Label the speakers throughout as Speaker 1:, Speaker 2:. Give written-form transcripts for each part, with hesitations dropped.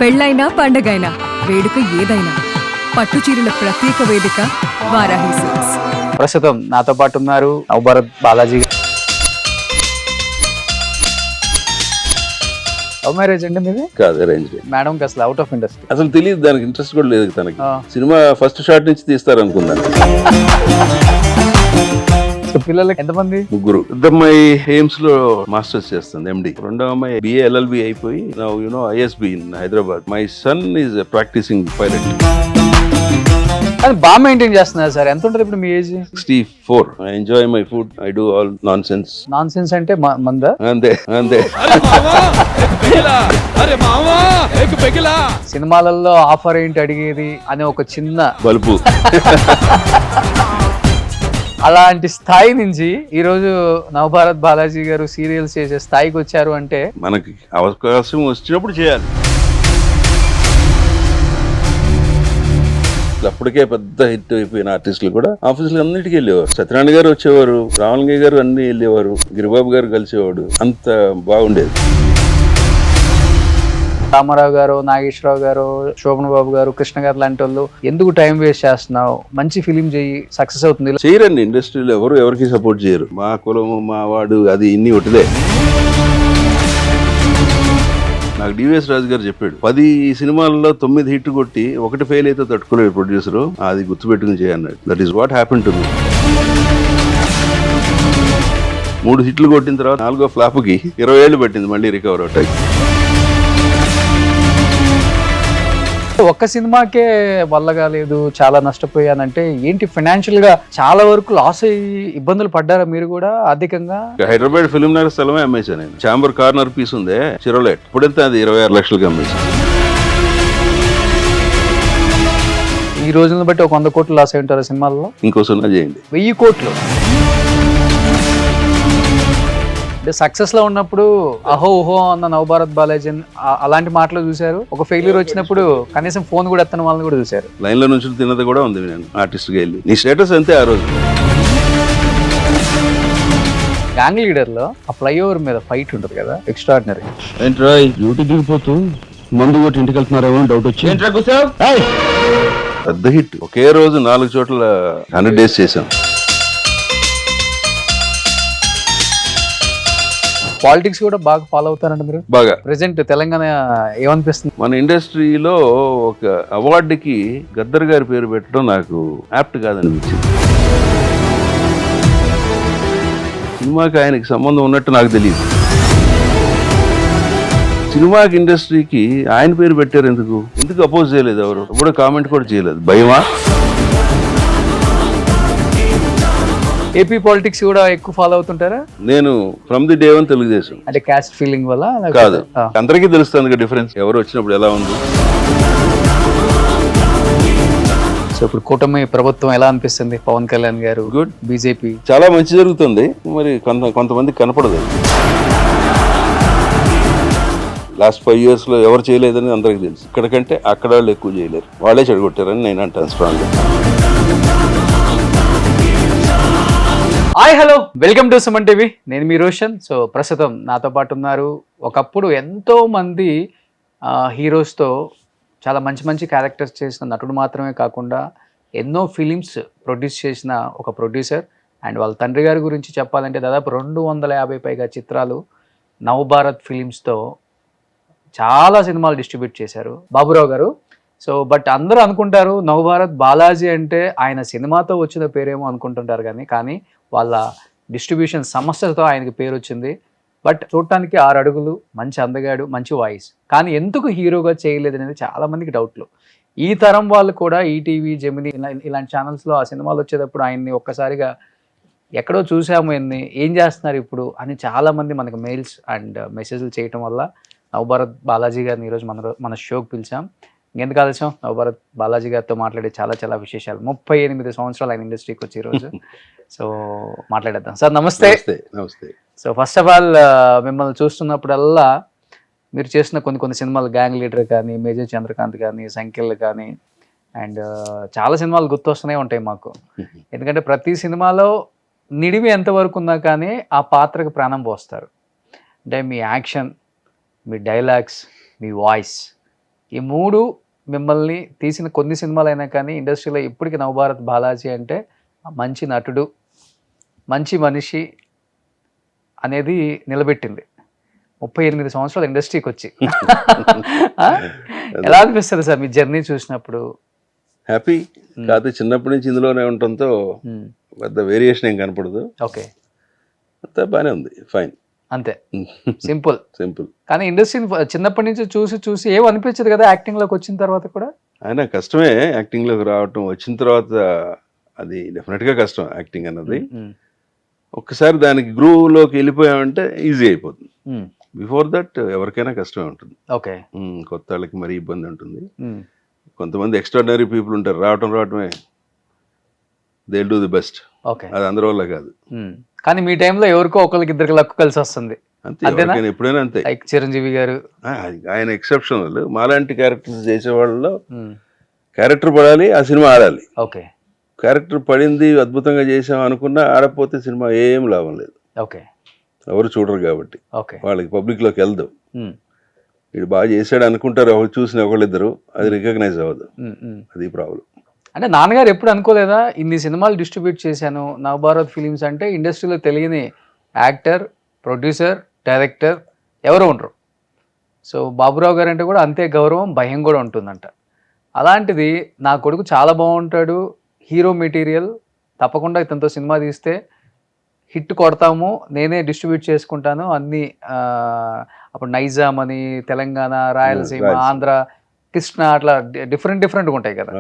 Speaker 1: పెళ్ళైనా పండగైనా వేడుక ఏదైనా పట్టు చీరల ప్రత్యేక వేదిక వారాహి సిల్క్స్.
Speaker 2: ప్రస్తుతం నాతో పాటు ఉన్నారు నవభారత్ బాలాజీ. లవ్ మ్యారేజ్ అండి మీది?
Speaker 3: కాదు, అరేంజ్.
Speaker 2: మేడం అసలు అవుట్ ఆఫ్ ఇండస్ట్రీ,
Speaker 3: అసలు తెలియదు, దానికి ఇంట్రెస్ట్ కూడా లేదు తనకి. సినిమా ఫస్ట్ షాట్ నుంచి తీస్తారు అనుకున్నాను.
Speaker 2: పిల్లలకి ఎంతమంది?
Speaker 3: ముగ్గురు. పెద్దమ్మాయి ఎయిమ్స్ లో మాస్టర్స్ చేస్తుంది, ఎండి. రెండో అమ్మాయి BA LLB అయిపోయి now ISB in Hyderabad. My son is practising pilot.
Speaker 2: అది బాగా మెయింటైన్ చేస్తున్నారు సార్. ఎంత ఉంటుంది ఇప్పుడు మీ age?
Speaker 3: 64. I enjoy my food, I do all nonsense.
Speaker 2: Nonsense అంటే మందా?
Speaker 3: అంతే అంతే.
Speaker 2: సినిమాలలో ఆఫర్ ఏంటి అడిగేది అనే ఒక చిన్న
Speaker 3: బలుపు.
Speaker 2: అలాంటి స్థాయి నుంచి ఈ రోజు నవభారత్ బాలాజీ గారు సీరియల్స్ చేసే స్థాయికి వచ్చారు అంటే
Speaker 3: మనకి అవకాశం వచ్చినప్పుడు చేయాలి. అప్పటికే పెద్ద హిట్ అయిపోయిన ఆర్టిస్టులు కూడా ఆఫీసులు అన్నిటికీ వెళ్ళేవారు. సత్యనారాయణ గారు వచ్చేవారు, రావణయ్య గారు అన్ని వెళ్ళేవారు, గిరిబాబు గారు కలిసేవాడు. అంత బాగుండేది.
Speaker 2: రామారావు గారు, నాగేశ్వరరావు గారు, శోభన్ బాబు గారు, కృష్ణ గారు లాంటి వాళ్ళు ఎందుకు టైం వేస్ట్ చేస్తున్నావు, మంచి ఫిలిం చేయి, సక్సెస్ అవుతుంది.
Speaker 3: చేయరండి, ఇండస్ట్రీలో ఎవరికి సపోర్ట్ చేయరు. మా కులము, మా వాడు, అది ఇన్ని ఒకటిదే. నాకు డివిఎస్ రాజు గారు చెప్పాడు, 10 సినిమాల్లో 9 హిట్ కొట్టి 1 ఫెయిల్ అయితే తట్టుకోలేదు ప్రొడ్యూసర్, అది గుర్తుపెట్టుకుని చేయన్నాడు. That is what happen to me. 3 హిట్లు కొట్టిన తర్వాత 4వ ఫ్లాప్కి 20 ఏళ్ళు పట్టింది మళ్ళీ రికవర్ అవటానికి.
Speaker 2: ఒక్క సినిమాకే వల్ల కాలేదు, చాలా నష్టపోయానంటే ఏంటి? ఫైనాన్షియల్ గా చాలా వరకు లాస్ అయ్యి ఇబ్బందులు పడ్డారా మీరు కూడా ఆర్థికంగా?
Speaker 3: హైదరాబాద్ ఫిల్మ్ నగర్ స్థలమే అమ్మేశాను నేను. చాంబర్ కార్నర్ పీస్ ఉందే చిరోలెట్, ఇప్పుడైతే అది 26 లక్షలకి అమ్మేశాను.
Speaker 2: ఈ రోజులను బట్టి ఒక 100 కోట్లు లాస్ అయి ఉంటారు సినిమాల్లో.
Speaker 3: ఇంకో 0 చేయండి.
Speaker 2: 1000 కోట్లు. సక్సెస్ లో ఉన్నప్పుడు అహో ఓహో అన్న నవభారత్ బాలాజీ అలాంటి మాటలు చూశారు. ఒక ఫెయిల్యూర్ వచ్చినప్పుడు కనీసం ఫోన్ కూడా ఎత్తని వాళ్ళని కూడా చూశారు.
Speaker 3: లైన్ లో నుంచి తిన్నది కూడా ఉంది. నేను ఆర్టిస్ట్ గా వెళ్ళి, నీ స్టేటస్ అంతే ఆ రోజు.
Speaker 2: గ్యాంగ్ లీడర్ లో ఆ ఫ్లైఓవర్ మీద ఫైట్ ఉంటుంది కదా, ఎక్స్ట్రాడినరీ.
Speaker 4: ఏంట్రా డ్యూటీ దిగిపోతూ మందు కొట్టి ఇంటికి వెళ్తున్నారేమో డౌట్ వచ్చి
Speaker 3: పెద్ద హిట్. ఒకే రోజు 4 చోట్ల 100 డేస్ చేశాం.
Speaker 2: పాలిటిక్స్ కూడా బాగా ఫాలో అవుతారంట మీరు?
Speaker 3: బాగా.
Speaker 2: ప్రెసెంట్ తెలంగాణ ఏమనిపిస్తుంది?
Speaker 3: మన ఇండస్ట్రీలో ఒక అవార్డుకి గద్దర్ గారి పేరు పెట్టడం నాకు యాప్ట్ కాదనిపించింది. సినిమాకి ఆయనకి సంబంధం ఉన్నట్టు నాకు తెలియదు. సినిమాకి ఇండస్ట్రీకి ఆయన పేరు పెట్టారు ఎందుకు అపోజ్ చేయలేదు? ఎవరు ఎప్పుడో కామెంట్ కూడా చేయలేదు. భయమా?
Speaker 2: ఏపీ పాలిటిక్స్ కూడా ఎక్కువ ఫాలో అవుతుంటారా?
Speaker 3: నేను ఫ్రమ్ ది డే 1 తెలుగుదేశం.
Speaker 2: అంటే క్యాస్ట్ ఫీలింగ్ వల్ల
Speaker 3: కాదు, అందరికీ తెలుస్తుంది డిఫరెన్స్, ఎవరు వచ్చినప్పుడు ఎలా ఉంది.
Speaker 2: సో ఇప్పుడు కూటమి ప్రభుత్వం ఎలా అనిపిస్తుంది? పవన్ కళ్యాణ్ గారు,
Speaker 3: గుడ్.
Speaker 2: బీజేపీ
Speaker 3: చాలా మంచి జరుగుతుంది. మరి కొంతమంది కనపడదు. లాస్ట్ 5 years లో ఎవరు చేయలేదని అందరికీ తెలుసు. ఇక్కడికంటే అక్కడ వాళ్ళు ఎక్కువ చేయలేరు, వాళ్ళే చెడగొట్టారని నేను అంటాను స్ట్రాంగ్ గా.
Speaker 2: Hi hello, welcome to Suman TV. నేను మీ రోషన్. సో ప్రస్తుతం నాతో పాటు ఉన్నారు ఒకప్పుడు ఎంతో మంది హీరోస్తో చాలా మంచి క్యారెక్టర్స్ చేసిన నటుడు మాత్రమే కాకుండా ఎన్నో ఫిలిమ్స్ ప్రొడ్యూస్ చేసిన ఒక ప్రొడ్యూసర్. అండ్ వాళ్ళ తండ్రి గారి గురించి చెప్పాలంటే దాదాపు 250 పైగా చిత్రాలు నవభారత్ ఫిలిమ్స్తో చాలా సినిమాలు డిస్ట్రిబ్యూట్ చేశారు బాబురావు గారు. సో బట్ అందరూ అనుకుంటారు నవభారత్ బాలాజీ అంటే ఆయన సినిమాతో వచ్చిన పేరేమో అనుకుంటుంటారు, కానీ వాళ్ళ డిస్ట్రిబ్యూషన్ సమస్యతో ఆయనకి పేరు వచ్చింది. బట్ చూడటానికి 6 అడుగులు, మంచి అందగాడు, మంచి వాయిస్, కానీ ఎందుకు హీరోగా చేయలేదు అనేది చాలా మందికి డౌట్లు. ఈ తరం వాళ్ళు కూడా ఈటీవీ, జెమిని ఇలాంటి ఛానల్స్లో ఆ సినిమాలు వచ్చేటప్పుడు ఆయన్ని ఒక్కసారిగా ఎక్కడో చూసాము, ఏం చేస్తున్నారు ఇప్పుడు అని చాలామంది మనకు మెయిల్స్ అండ్ మెసేజ్లు చేయటం వల్ల నవభారత్ బాలాజీ గారిని ఈరోజు మన షోకి పిలిచాం. ఇంకెందుకు ఆలస్యం, నవభారత్ బాలాజీ గారితో మాట్లాడే చాలా విశేషాలు. 38 సంవత్సరాలు ఆయన ఇండస్ట్రీకి వచ్చి ఈరోజు. సో మాట్లాడేద్దాం. సార్ నమస్తే.
Speaker 3: నమస్తే.
Speaker 2: సో ఫస్ట్ ఆఫ్ ఆల్ మిమ్మల్ని చూస్తున్నప్పుడల్లా మీరు చేసిన కొన్ని సినిమాలు, గ్యాంగ్ లీడర్ కానీ, మేజర్ చంద్రకాంత్ కానీ, సంఖ్యలు కానీ, అండ్ చాలా సినిమాలు గుర్తొస్తూనే ఉంటాయి మాకు. ఎందుకంటే ప్రతి సినిమాలో నిడివి ఎంతవరకు ఉన్నా కానీ ఆ పాత్రకు ప్రాణం పోస్తారు. అంటే మీ యాక్షన్, మీ డైలాగ్స్, మీ వాయిస్ ఈ మూడు మిమ్మల్ని తీసిన కొన్ని సినిమాలైనా కానీ ఇండస్ట్రీలో ఇప్పటికి నవభారత్ బాలాజీ అంటే మంచి నటుడు, మంచి మనిషి అనేది నిలబెట్టింది 38 సంవత్సరాలు ఇండస్ట్రీకి వచ్చి. ఎలా అనిపిస్తుంది సార్ మీ జర్నీ చూసినప్పుడు?
Speaker 3: హ్యాపీ కాదు, చిన్నప్పటి నుంచి ఇందులోనే ఉండటంతో పెద్ద వేరియేషన్ ఏం కనపడదు.
Speaker 2: ఓకే,
Speaker 3: అంతా బాగానే ఉంది, ఫైన్,
Speaker 2: అంతే, సింపుల్.
Speaker 3: సింపుల్.
Speaker 2: కానీ ఇండస్ట్రీని చిన్నప్పటి నుంచి చూసి చూసి ఏం అనిపించదు కదా యాక్టింగ్లోకి వచ్చిన తర్వాత కూడా?
Speaker 3: అయినా కష్టమే యాక్టింగ్లోకి రావటం, వచ్చిన తర్వాత అది డెఫినెట్గా కష్టం యాక్టింగ్ అన్నది. ఒక్కసారి దానికి గ్రూవ్లోకి వెళ్ళిపోయామంటే ఈజీ అయిపోతుంది. బిఫోర్ దట్ ఎవరికైనా కష్టమే ఉంటుంది.
Speaker 2: ఓకే,
Speaker 3: కొత్త వాళ్ళకి మరీ ఇబ్బంది ఉంటుంది. కొంతమంది ఎక్స్ట్రాడినరీ పీపుల్ ఉంటారు, రావటమే they do the best.
Speaker 2: Okay,
Speaker 3: అది అందరి వల్ల కాదు.
Speaker 2: కానీ మీ టైంలో ఎవరికో ఒకరికి ఇద్దరికి లక్కు కలిసి వస్తుంది.
Speaker 3: అంతే, ఎవరికైనా ఎప్పుడైనా అంతే.
Speaker 2: లైక్ చిరంజీవి గారు,
Speaker 3: ఆయన ఎక్సెప్షనల్. మాలాంటి క్యారెక్టర్స్ చేసేవాళ్ళలో క్యారెక్టర్ పడాలి, ఆ సినిమా ఆడాలి.
Speaker 2: ఓకే,
Speaker 3: క్యారెక్టర్ పడింది, అద్భుతంగా చేసాం అనుకున్నా ఆడపోతే సినిమా ఏం లాభం లేదు.
Speaker 2: ఓకే,
Speaker 3: ఎవరు చూడరు కాబట్టి.
Speaker 2: ఓకే,
Speaker 3: వాళ్ళకి పబ్లిక్లోకి వెళ్దాం. వీడు బాగా చేశాడు అనుకుంటారు, ఎవరు చూసిన ఒకళ్ళిద్దరు, అది రికగ్నైజ్ అవ్వదు. అది ప్రాబ్లం.
Speaker 2: అంటే నాన్నగారు ఎప్పుడు అనుకోలేదా ఇన్ని సినిమాలు డిస్ట్రిబ్యూట్ చేశాను, నవభారత్ ఫిలిమ్స్ అంటే ఇండస్ట్రీలో తెలియని యాక్టర్, ప్రొడ్యూసర్, డైరెక్టర్ ఎవరు ఉండరు. సో బాబురావు గారు అంటే కూడా అంతే గౌరవం, భయం కూడా ఉంటుందంట. అలాంటిది నా కొడుకు చాలా బాగుంటాడు, హీరో మెటీరియల్, తప్పకుండా ఇతనితో సినిమా తీస్తే హిట్ కొడతాము, నేనే డిస్ట్రిబ్యూట్ చేసుకుంటాను అన్నీ. అప్పుడు నైజాం అని, తెలంగాణ, రాయలసీమ, ఆంధ్ర, కృష్ణ, అట్లా డిఫరెంట్గా ఉంటాయి కదా,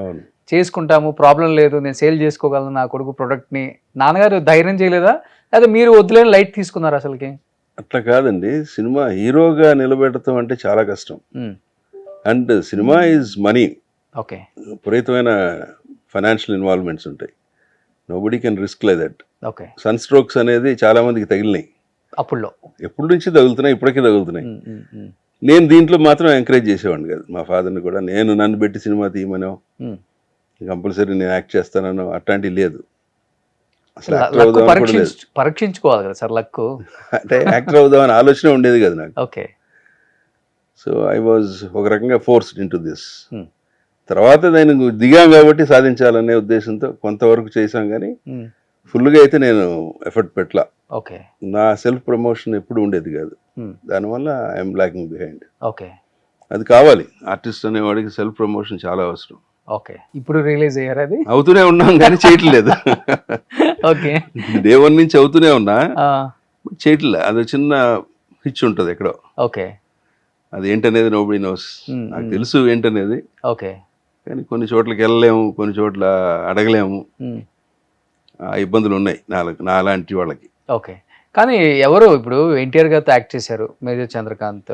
Speaker 2: చేసుకుంటాము, ప్రాబ్లం లేదు, నేను సేల్ చేసుకోగలను నా కొడుకు ప్రొడక్ట్ని. నాన్నగారు ధైర్యం చేయలేదా, లేదా మీరు వద్దులేని లైట్ తీసుకున్నారు అసలుకి?
Speaker 3: అట్లా కాదండి, సినిమా హీరోగా నిలబెడతాం అంటే చాలా కష్టం. And cinema is money.
Speaker 2: Okay,
Speaker 3: విపరీతమైన ఫైనాన్షియల్ ఇన్వాల్వ్మెంట్స్ ఉంటాయి. Nobody can risk like that.
Speaker 2: Okay,
Speaker 3: sun strokes అనేది చాలా మందికి తగిలినాయి.
Speaker 2: అప్పుడులో
Speaker 3: ఎప్పటి నుంచి తగులుతున్నాయి, ఇప్పటికీ తగులుతున్నాయి. నేను దీంట్లో మాత్రం ఎంకరేజ్ చేసేవాడిని కాదు. మా ఫాదర్ని కూడా నన్ను పెట్టి సినిమా తీయమనో, కంపల్సరీ నేను యాక్ట్ చేస్తానో అట్లాంటివి లేదు. అసలు యాక్టర్ అవుదాం
Speaker 2: పరీక్షించుకోవాలి కదా సార్ లక్కు.
Speaker 3: అంటే యాక్టర్ అవుదాం అని ఆలోచన ఉండేది కదా నాకు.
Speaker 2: ఓకే,
Speaker 3: సో ఐ వాజ్ ఒక రకంగా ఫోర్స్డ్ ఇన్ టు దిస్. తర్వాత నేను దిగాం కాబట్టి సాధించాలనే ఉద్దేశంతో కొంతవరకు చేశాం, కానీ ఫుల్గా అయితే నేను ఎఫర్ట్ పెట్టలా.
Speaker 2: ఓకే,
Speaker 3: నా సెల్ఫ్ ప్రమోషన్ ఎప్పుడు ఉండేది కాదు. దానివల్ల ఐఎమ్ లాకింగ్ బిహైండ్.
Speaker 2: ఓకే,
Speaker 3: అది కావాలి. ఆర్టిస్ట్ అనేవాడికి సెల్ఫ్ ప్రమోషన్ చాలా అవసరం.
Speaker 2: ఓకే, ఇప్పుడు రిలీజ్ అయ్యారు? అది
Speaker 3: అవుతూనే ఉన్నాం కానీ చేయట్లేదు.
Speaker 2: ఓకే,
Speaker 3: డే 1 నుంచి అవుతూనే ఉన్నా, చేయట్లే. అది చిన్న హిచ్ ఉంటుంది ఎక్కడో.
Speaker 2: ఓకే,
Speaker 3: అది ఏంటనేది నోబడీ నోస్. నాకు తెలుసు ఏంటనేది.
Speaker 2: ఓకే,
Speaker 3: కానీ కొన్ని చోట్లకి వెళ్ళలేము, కొన్ని చోట్ల అడగలేము. ఆ ఇబ్బందులు ఉన్నాయి నాలాంటి వాళ్ళకి.
Speaker 2: ఓకే, కానీ ఎవరు ఇప్పుడు ఎన్టీఆర్ గారితో యాక్ట్ చేశారు, మేజర్ చంద్రకాంత్,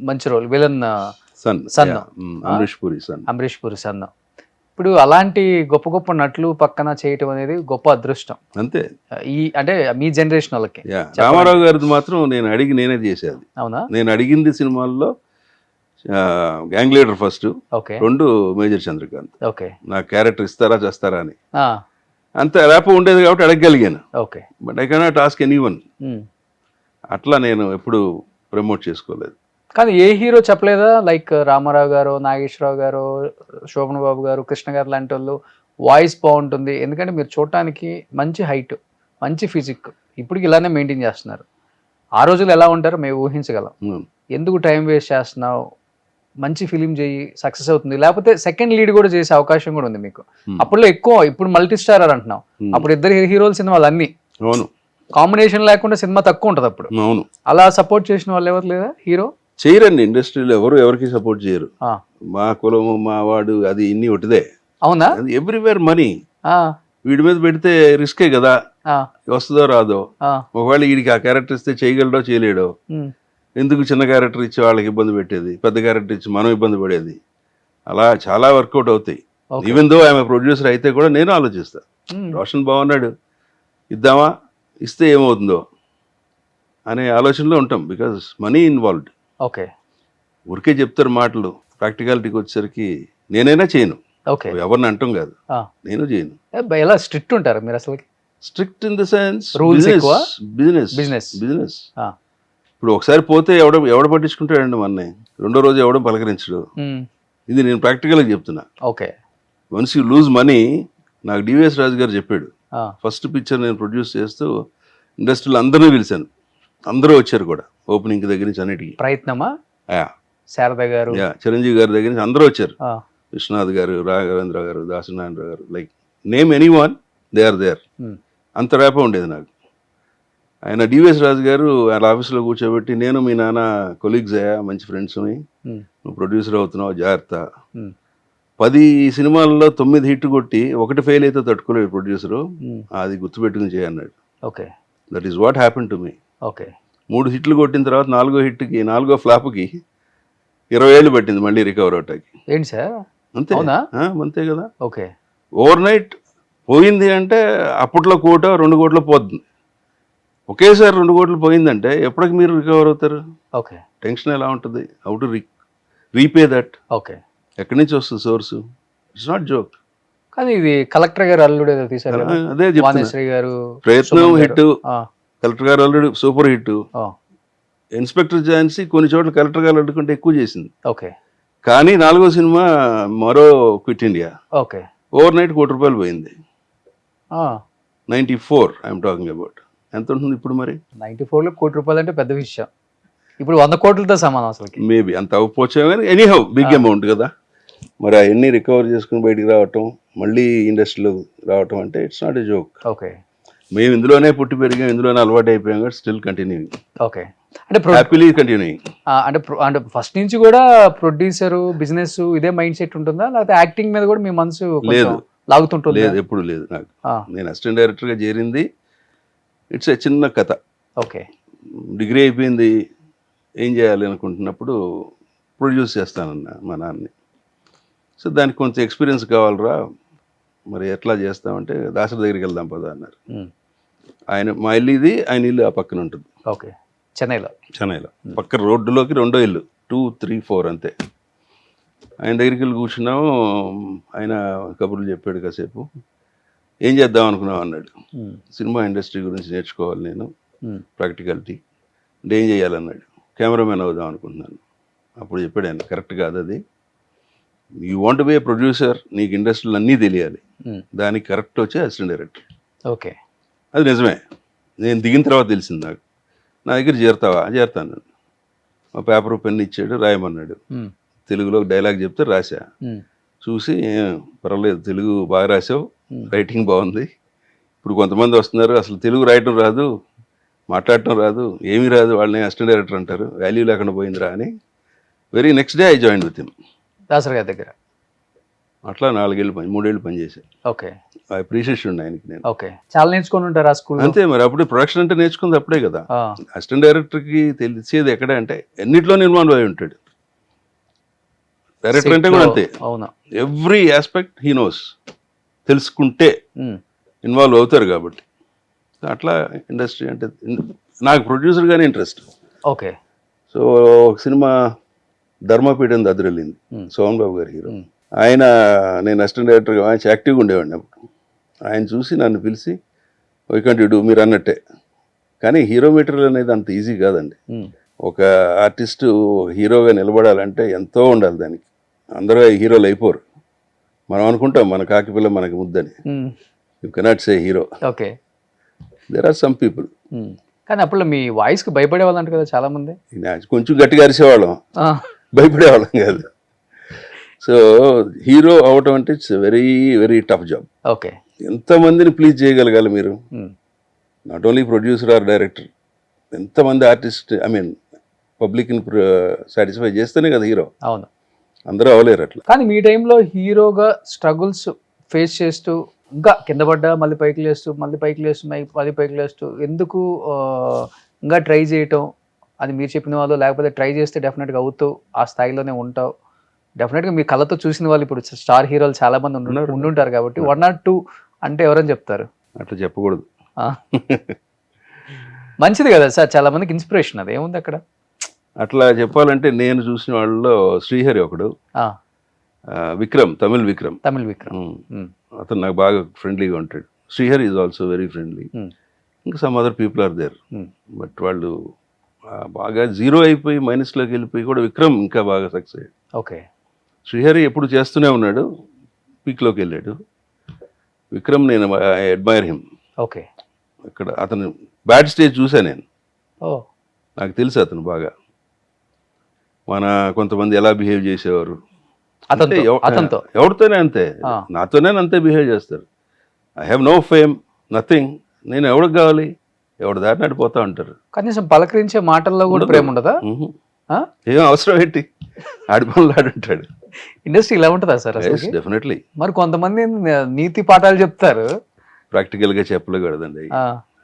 Speaker 2: మంచి role, villain son, Amrish Puri son. ఇప్పుడు అలాంటి గొప్ప గొప్ప నటులు పక్కన చేయటం అనేది గొప్ప అదృష్టం.
Speaker 3: అంతే.
Speaker 2: ఈ అంటే మీ జనరేషన్ వాళ్ళకి.
Speaker 3: రామారావు గారిది మాత్రం నేనే చేసేది.
Speaker 2: అవునా?
Speaker 3: నేను అడిగింది సినిమాల్లో gang leader first, 2 major Chandrakanth.
Speaker 2: Okay,
Speaker 3: నా క్యారెక్టర్ ఇస్తారా చేస్తారా అని అంత ర్యాప్ ఉండేది కాబట్టి అడగగలిగాను.
Speaker 2: Okay,
Speaker 3: but I cannot ask anyone. అట్లా నేను ఎప్పుడు ప్రమోట్ చేసుకోలేదు.
Speaker 2: కానీ ఏ హీరో చెప్పలేదా, లైక్ రామారావు గారు, నాగేశ్వరరావు గారు, శోభన్ బాబు గారు, కృష్ణ గారు లాంటి వాళ్ళు వాయిస్ బాగుంటుంది, ఎందుకంటే మీరు చూడటానికి మంచి హైట్, మంచి ఫిజిక్, ఇప్పటికి ఇలానే మెయింటైన్ చేస్తున్నారు, ఆ రోజులు ఎలా ఉంటారో మేము ఊహించగలం, ఎందుకు టైం వేస్ట్ చేస్తున్నావు, మంచి ఫిలిం చేయి, సక్సెస్ అవుతుంది, లేకపోతే సెకండ్ లీడ్ కూడా చేసే అవకాశం కూడా ఉంది మీకు. అప్పుడులో ఎక్కువ, ఇప్పుడు మల్టీ స్టారర్ అంటున్నాం, అప్పుడు ఇద్దరు హీరోల సినిమాలు అన్ని కాంబినేషన్ లేకుండా సినిమా తక్కువ ఉంటుంది అప్పుడు. అలా సపోర్ట్ చేసిన వాళ్ళు ఎవరు లేదా హీరో?
Speaker 3: చేయరండి, ఇండస్ట్రీలో ఎవరికి సపోర్ట్ చేయరు. మా కులము, మా వాడు, అది ఇన్ని ఒకటిదే.
Speaker 2: అవునా?
Speaker 3: Everywhere money. వీడి మీద పెడితే రిస్కే కదా, వస్తుందో రాదో. ఒకవేళ వీడికి ఆ క్యారెక్టర్ ఇస్తే చేయగలడో చేయలేడో, ఎందుకు చిన్న క్యారెక్టర్ ఇచ్చి వాళ్ళకి ఇబ్బంది పెట్టేది, పెద్ద క్యారెక్టర్ ఇచ్చి మనం ఇబ్బంది పడేది. అలా చాలా వర్కౌట్ అవుతాయి. ఈవెన్ దో ఆమె ప్రొడ్యూసర్ అయితే కూడా నేను ఆలోచిస్తా, రోషన్ బాగున్నాడు, ఇద్దామా, ఇస్తే ఏమవుతుందో అనే ఆలోచనలో ఉంటాం. Because money involved.
Speaker 2: ఓకే,
Speaker 3: ఊరికే చెప్తారు మాటలు, ప్రాక్టికాలిటీకి వచ్చేసరికి నేనైనా చేయను.
Speaker 2: ఓకే, ఎవరిని
Speaker 3: అంటాం కాదు, నేను చేయను.
Speaker 2: ఎలా స్ట్రిక్ట్ ఉంటారు మీరు అసలు?
Speaker 3: Strict in the sense
Speaker 2: rules ఎక్కువ,
Speaker 3: బిజినెస్. ఇప్పుడు ఒకసారి పోతే ఎవడ పట్టించుకుంటాడండి మొన్నే, రెండో రోజు ఎవడం పలకరించడు. ఇది నేను ప్రాక్టికల్గా చెప్తున్నా.
Speaker 2: Okay.
Speaker 3: Once you lose money, నాకు డివిఎస్ రాజు గారు చెప్పాడు. ఫస్ట్ పిక్చర్ నేను ప్రొడ్యూస్ చేస్తూ ఇండస్ట్రీలో అందరినీ పిలిచాను, అందరూ వచ్చారు కూడా, ఓపెనింగ్ దగ్గర నుంచి అన్నిటికీ.
Speaker 2: ప్రయత్నమా? శారద గారు,
Speaker 3: చిరంజీవి గారి దగ్గర నుంచి అందరూ వచ్చారు. విశ్వనాథ్ గారు, రాఘవేంద్ర గారు, దాసనారాయణ గారు, like name any one, they are there. అంత ర్యాప ఉండేది నాకు. ఆయన డివిఎస్ రాజు గారు ఆయన ఆఫీస్లో కూర్చోబెట్టి, నేను మీ నాన్న కొలీగ్స్ అయ్యా, మంచి ఫ్రెండ్స్ని, నువ్వు ప్రొడ్యూసర్ అవుతున్నావు, జాగ్రత్త. 10 సినిమాల్లో 9 హిట్ కొట్టి 1 ఫెయిల్ అయితే తట్టుకోలేదు ప్రొడ్యూసరు, అది గుర్తుపెట్టుకుని చేయన్నాడు.
Speaker 2: Okay.
Speaker 3: That is what happen to me.
Speaker 2: Okay.
Speaker 3: 3 హిట్లు కొట్టిన తర్వాత 4వ హిట్కి, 4వ ఫ్లాప్కి 20 ఏళ్ళు పట్టింది మళ్ళీ రికవర్ అవటానికి.
Speaker 2: ఏంటి సార్?
Speaker 3: అంతే. అంతే కదా.
Speaker 2: ఓకే.
Speaker 3: ఓవర్ నైట్ పోయింది అంటే అప్పట్లో 1 కోటి 2 కోట్లు పోతుంది. ఒకేసారి 2 కోట్లు పోయిందంటే ఎప్పటికి మీరు రికవర్ అవుతారు?
Speaker 2: ఓకే.
Speaker 3: టెన్షన్ ఎలా ఉంటుంది? How to repay that?
Speaker 2: Okay. ఎక్కడి
Speaker 3: నుంచి వస్తుంది సోర్స్? It's not joke.
Speaker 2: కానీ ఇది కలెక్టర్ గారు అల్లుడు ఏదో తీశారు,
Speaker 3: అదే
Speaker 2: వాణిశ్రీ గారు,
Speaker 3: ప్రయత్నం హిట్, కలెక్టర్ గారు అల్లుడు సూపర్ హిట్. ఇన్స్పెక్టర్ ఝాన్సీ కొన్ని చోట్ల కలెక్టర్ గారు అల్లుడు కంటే ఎక్కువ చేసింది.
Speaker 2: ఓకే.
Speaker 3: కానీ 4వ సినిమా మరో quit India.
Speaker 2: Okay.
Speaker 3: Over night 1 కోటి రూపాయలు పోయింది. 94 ఐఎమ్ టాకింగ్ అబౌట్. ఎంత ఉంటుంది ఇప్పుడు మరి?
Speaker 2: 94లో 1 కోటి రూపాయలు అంటే పెద్ద విషయం. ఇప్పుడు 100 కోట్లతో సమానం అసలు.
Speaker 3: మేబీ అంత అవ్వకపోవచ్చు కానీ ఎనీహౌ బిగ్ అమౌంట్ కదా. మరి అవన్నీ రికవర్ చేసుకుని బయటికి రావటం, మళ్ళీ ఇండస్ట్రీలో రావటం అంటే it's not a joke.
Speaker 2: Okay.
Speaker 3: మేము ఇందులోనే పుట్టి పెరిగాం, ఇందులోనే అలవాటు అయిపోయాం కాబట్టి స్టిల్ కంటిన్యూయింగ్.
Speaker 2: ఓకే. అంటే
Speaker 3: హ్యాపీలీ కంటిన్యూయింగ్.
Speaker 2: అంటే ఫస్ట్ నుంచి కూడా ప్రొడ్యూసర్ బిజినెస్ ఇదే మైండ్ సెట్ ఉంటుందా, లేకపోతే యాక్టింగ్ మీద కూడా మీ మనసు
Speaker 3: లేదు
Speaker 2: లాగుతుంటుంది?
Speaker 3: లేదు, ఎప్పుడు లేదు నాకు. నేను అసిస్టెంట్ డైరెక్టర్గా చేరింది ఇట్స్ ఏ చిన్న కథ.
Speaker 2: ఓకే.
Speaker 3: డిగ్రీ అయిపోయింది, ఏం చేయాలి అనుకుంటున్నప్పుడు ప్రొడ్యూస్ చేస్తానన్నా మా నాన్నని. సో దానికి కొంచెం ఎక్స్పీరియన్స్ కావాలరా, మరి ఎట్లా చేస్తామంటే దాసరి దగ్గరికి వెళ్దాం పదా అన్నారు. ఆయన మా ఇల్లు ఇది, ఆయన ఇల్లు ఆ పక్కన ఉంటుంది.
Speaker 2: ఓకే. చెన్నైలో
Speaker 3: పక్క రోడ్డులోకి 2వ ఇల్లు, 2, 3, 4 అంతే. ఆయన దగ్గరికి వెళ్ళి కూర్చున్నాము. ఆయన కబుర్లు చెప్పాడు కాసేపు. ఏం చేద్దాం అనుకున్నాం అన్నాడు. సినిమా ఇండస్ట్రీ గురించి నేర్చుకోవాలి నేను, ప్రాక్టికాలిటీ అంటే ఏం చేయాలన్నాడు. కెమెరామెన్ అవుదాం అనుకుంటున్నాను. అప్పుడు చెప్పాడు ఆయన, కరెక్ట్ కాదు అది, you want be A producer, నీకు ఇండస్ట్రీలో అన్నీ తెలియాలి, దానికి కరెక్ట్ వచ్చే అసిస్టెంట్ డైరెక్టర్.
Speaker 2: ఓకే.
Speaker 3: అది నిజమే, నేను దిగిన తర్వాత తెలిసింది నాకు. నా దగ్గర చేరుతాను. మా పేపర్ పెన్ ఇచ్చాడు, రాయమన్నాడు. తెలుగులో డైలాగ్ చెప్తే రాసా. చూసి పర్వాలేదు, తెలుగు బాగా రాసావు, రైటింగ్ బాగుంది. ఇప్పుడు కొంతమంది వస్తున్నారు, అసలు తెలుగు రాయటం రాదు, మాట్లాడటం రాదు, ఏమీ రాదు, వాళ్ళని అసిస్టెంట్ డైరెక్టర్ అంటారు, వాల్యూ లేకుండా పోయిందిరా అని. Very next day I join with him
Speaker 2: Dasari గారి దగ్గర.
Speaker 3: అట్లా 3 ఏళ్ళు పనిచేశాను.
Speaker 2: ఓకే.
Speaker 3: అప్రిషియేషన్ ఆయనకి నేను.
Speaker 2: ఓకే. చాలా నేర్చుకుని ఉంటారు ఆ స్కూల్.
Speaker 3: అంతే మరి, అప్పుడే ప్రొడక్షన్ అంటే నేర్చుకుంది అప్పుడే కదా. అసిస్టెంట్ డైరెక్టర్కి తెలిసేది ఎక్కడ అంటే అన్నిట్లో ఇన్వాల్వ్ అయి ఉంటాడు. డైరెక్టర్ అంటే కూడా అంతే.
Speaker 2: అవునా?
Speaker 3: ఎవ్రీ ఆస్పెక్ట్ హీ నోస్, తెలుసుకుంటే ఇన్వాల్వ్ అవుతారు కాబట్టి. అట్లా ఇండస్ట్రీ అంటే నాకు ప్రొడ్యూసర్గానే ఇంట్రెస్ట్.
Speaker 2: ఓకే.
Speaker 3: సో ఒక సినిమా ధర్మపీఠం దద్దరెళ్ళింది, సోమన్ బాబు గారి హీరో. ఆయన, నేను అసిస్టెంట్ డైరెక్టర్గా ఆయన యాక్టివ్గా ఉండేవాడిని అప్పుడు. ఆయన చూసి నన్ను పిలిచి, వై కాంట్ యు డూ, మీరు అన్నట్టే. కానీ హీరో మెటీరియల్ అనేది అంత ఈజీ కాదండి. ఒక ఆర్టిస్టు హీరోగా నిలబడాలంటే ఎంతో ఉండాలి దానికి. అందరూ హీరోలు అయిపోరు. మనం అనుకుంటాం మన కాకిపిల్ల మనకి ముద్దని. You cannot say hero.
Speaker 2: Okay.
Speaker 3: There are some people.
Speaker 2: కానీ అప్పుడు మీ వాయిస్కి భయపడే వాళ్ళంట కదా చాలా మంది.
Speaker 3: కొంచెం గట్టిగా అరిసేవాళ్ళం, భయపడేవాళ్ళం కాదు. సో హీరో అవటం అంటే it's very very tough job.
Speaker 2: Okay.
Speaker 3: ఎంతమందిని ప్లీజ్ చేయగలగాలి మీరు, not only producer or director, ఎంతమంది ఆర్టిస్ట్, ఐ మీన్ పబ్లిక్ని సాటిస్ఫై చేస్తేనే కదా హీరో.
Speaker 2: అవును.
Speaker 3: అందరూ అవ్వలేరు అట్లా.
Speaker 2: కానీ మీ టైంలో హీరోగా స్ట్రగుల్స్ ఫేస్ చేస్తూ, ఇంకా కింద పడ్డా మళ్ళీ పైకి లేస్తూ, మళ్ళీ పైకి లేస్తూ ఎందుకు ఇంకా ట్రై చేయటం, అది మీరు చెప్పిన వాళ్ళు, లేకపోతే ట్రై చేస్తే డెఫినెట్గా అవుతావు, ఆ స్థాయిలోనే ఉంటావు. డెఫినెట్గా మీ కళ్ళతో చూసిన వాళ్ళు ఇప్పుడు స్టార్ హీరోలు చాలా మంది ఉండుంటారు కాబట్టి 1 or 2 అంటే ఎవరని చెప్తారు?
Speaker 3: అట్లా చెప్పకూడదు.
Speaker 2: మంచిది కదా సార్, చాలా మందికి ఇన్స్పిరేషన్. అది ఏముంది అక్కడ?
Speaker 3: అట్లా చెప్పాలంటే నేను చూసిన వాళ్ళలో శ్రీహరి ఒకడు, విక్రమ్, తమిళ్ విక్రమ్. అతను నాకు బాగా ఫ్రెండ్లీగా ఉంటాడు. Srihari is also very friendly. ఇంకా some other people are there, but వాళ్ళు బాగా జీరో అయిపోయి మైనస్లోకి వెళ్ళిపోయి కూడా విక్రమ్ ఇంకా బాగా సక్సెస్ అయ్యాడు.
Speaker 2: ఓకే.
Speaker 3: శ్రీహరి ఎప్పుడు చేస్తూనే ఉన్నాడు, పీక్లోకి వెళ్ళాడు. విక్రమ్ నేను అడ్మైర్ హిమ్.
Speaker 2: ఓకే.
Speaker 3: ఇక్కడ అతను బ్యాడ్ స్టేజ్ చూసా నేను,
Speaker 2: ఓ
Speaker 3: నాకు తెలుసు అతను బాగా. మన కొంతమంది ఎలా బిహేవ్ చేసేవారు
Speaker 2: అతనితో అతనితో
Speaker 3: ఎవరితోనే అంతే, నాతోనే అంతే బిహేవ్ చేస్తారు. I have no fame, nothing. నేను ఎవరికి కావాలి, ఎవడు దారి నడిపోతా ఉంటారు.
Speaker 2: కనీసం పలకరించే మాటల్లో కూడా ప్రేమ ఉండదా?
Speaker 3: ఏం అవసరం ఏంటి, ఆడి పనులు ఆడుంటాడు.
Speaker 2: ఇండస్ట్రీ ఇలా ఉంటుందా సార్?
Speaker 3: డెఫినెట్లీ.
Speaker 2: మరి కొంతమంది నీతి పాఠాలు చెప్తారు,
Speaker 3: ప్రాక్టికల్గా చెప్పలేకూడదండి.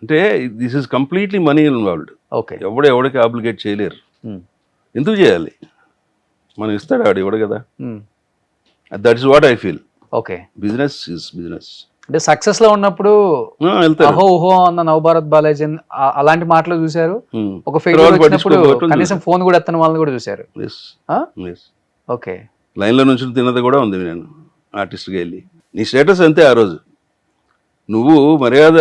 Speaker 3: అంటే this is completely money involved.
Speaker 2: Okay.
Speaker 3: ఎవరికి ఆబ్లిగేట్ చేయలేరు. ఎందుకు చేయాలి, మనం ఇస్తాడు ఆడు ఇవ్వడు కదా. That is what I feel.
Speaker 2: Okay.
Speaker 3: Business is business.
Speaker 2: అంటే సక్సెస్ లో ఉన్నప్పుడు అహో ఓహో అన్న నవభారత్ బాలాజీ అలాంటి మాటలు చూసారు. ఒక ఫెయిల్యూర్ వచ్చినప్పుడు కనీసం ఫోన్ కూడా ఎత్తని వాళ్ళని కూడా చూసారు. ఓకే.
Speaker 3: లైన్లో నుంచి తిన్నది కూడా ఉంది. నేను ఆర్టిస్ట్గా వెళ్ళి, నీ స్టేటస్ అంతే ఆ రోజు, నువ్వు మర్యాద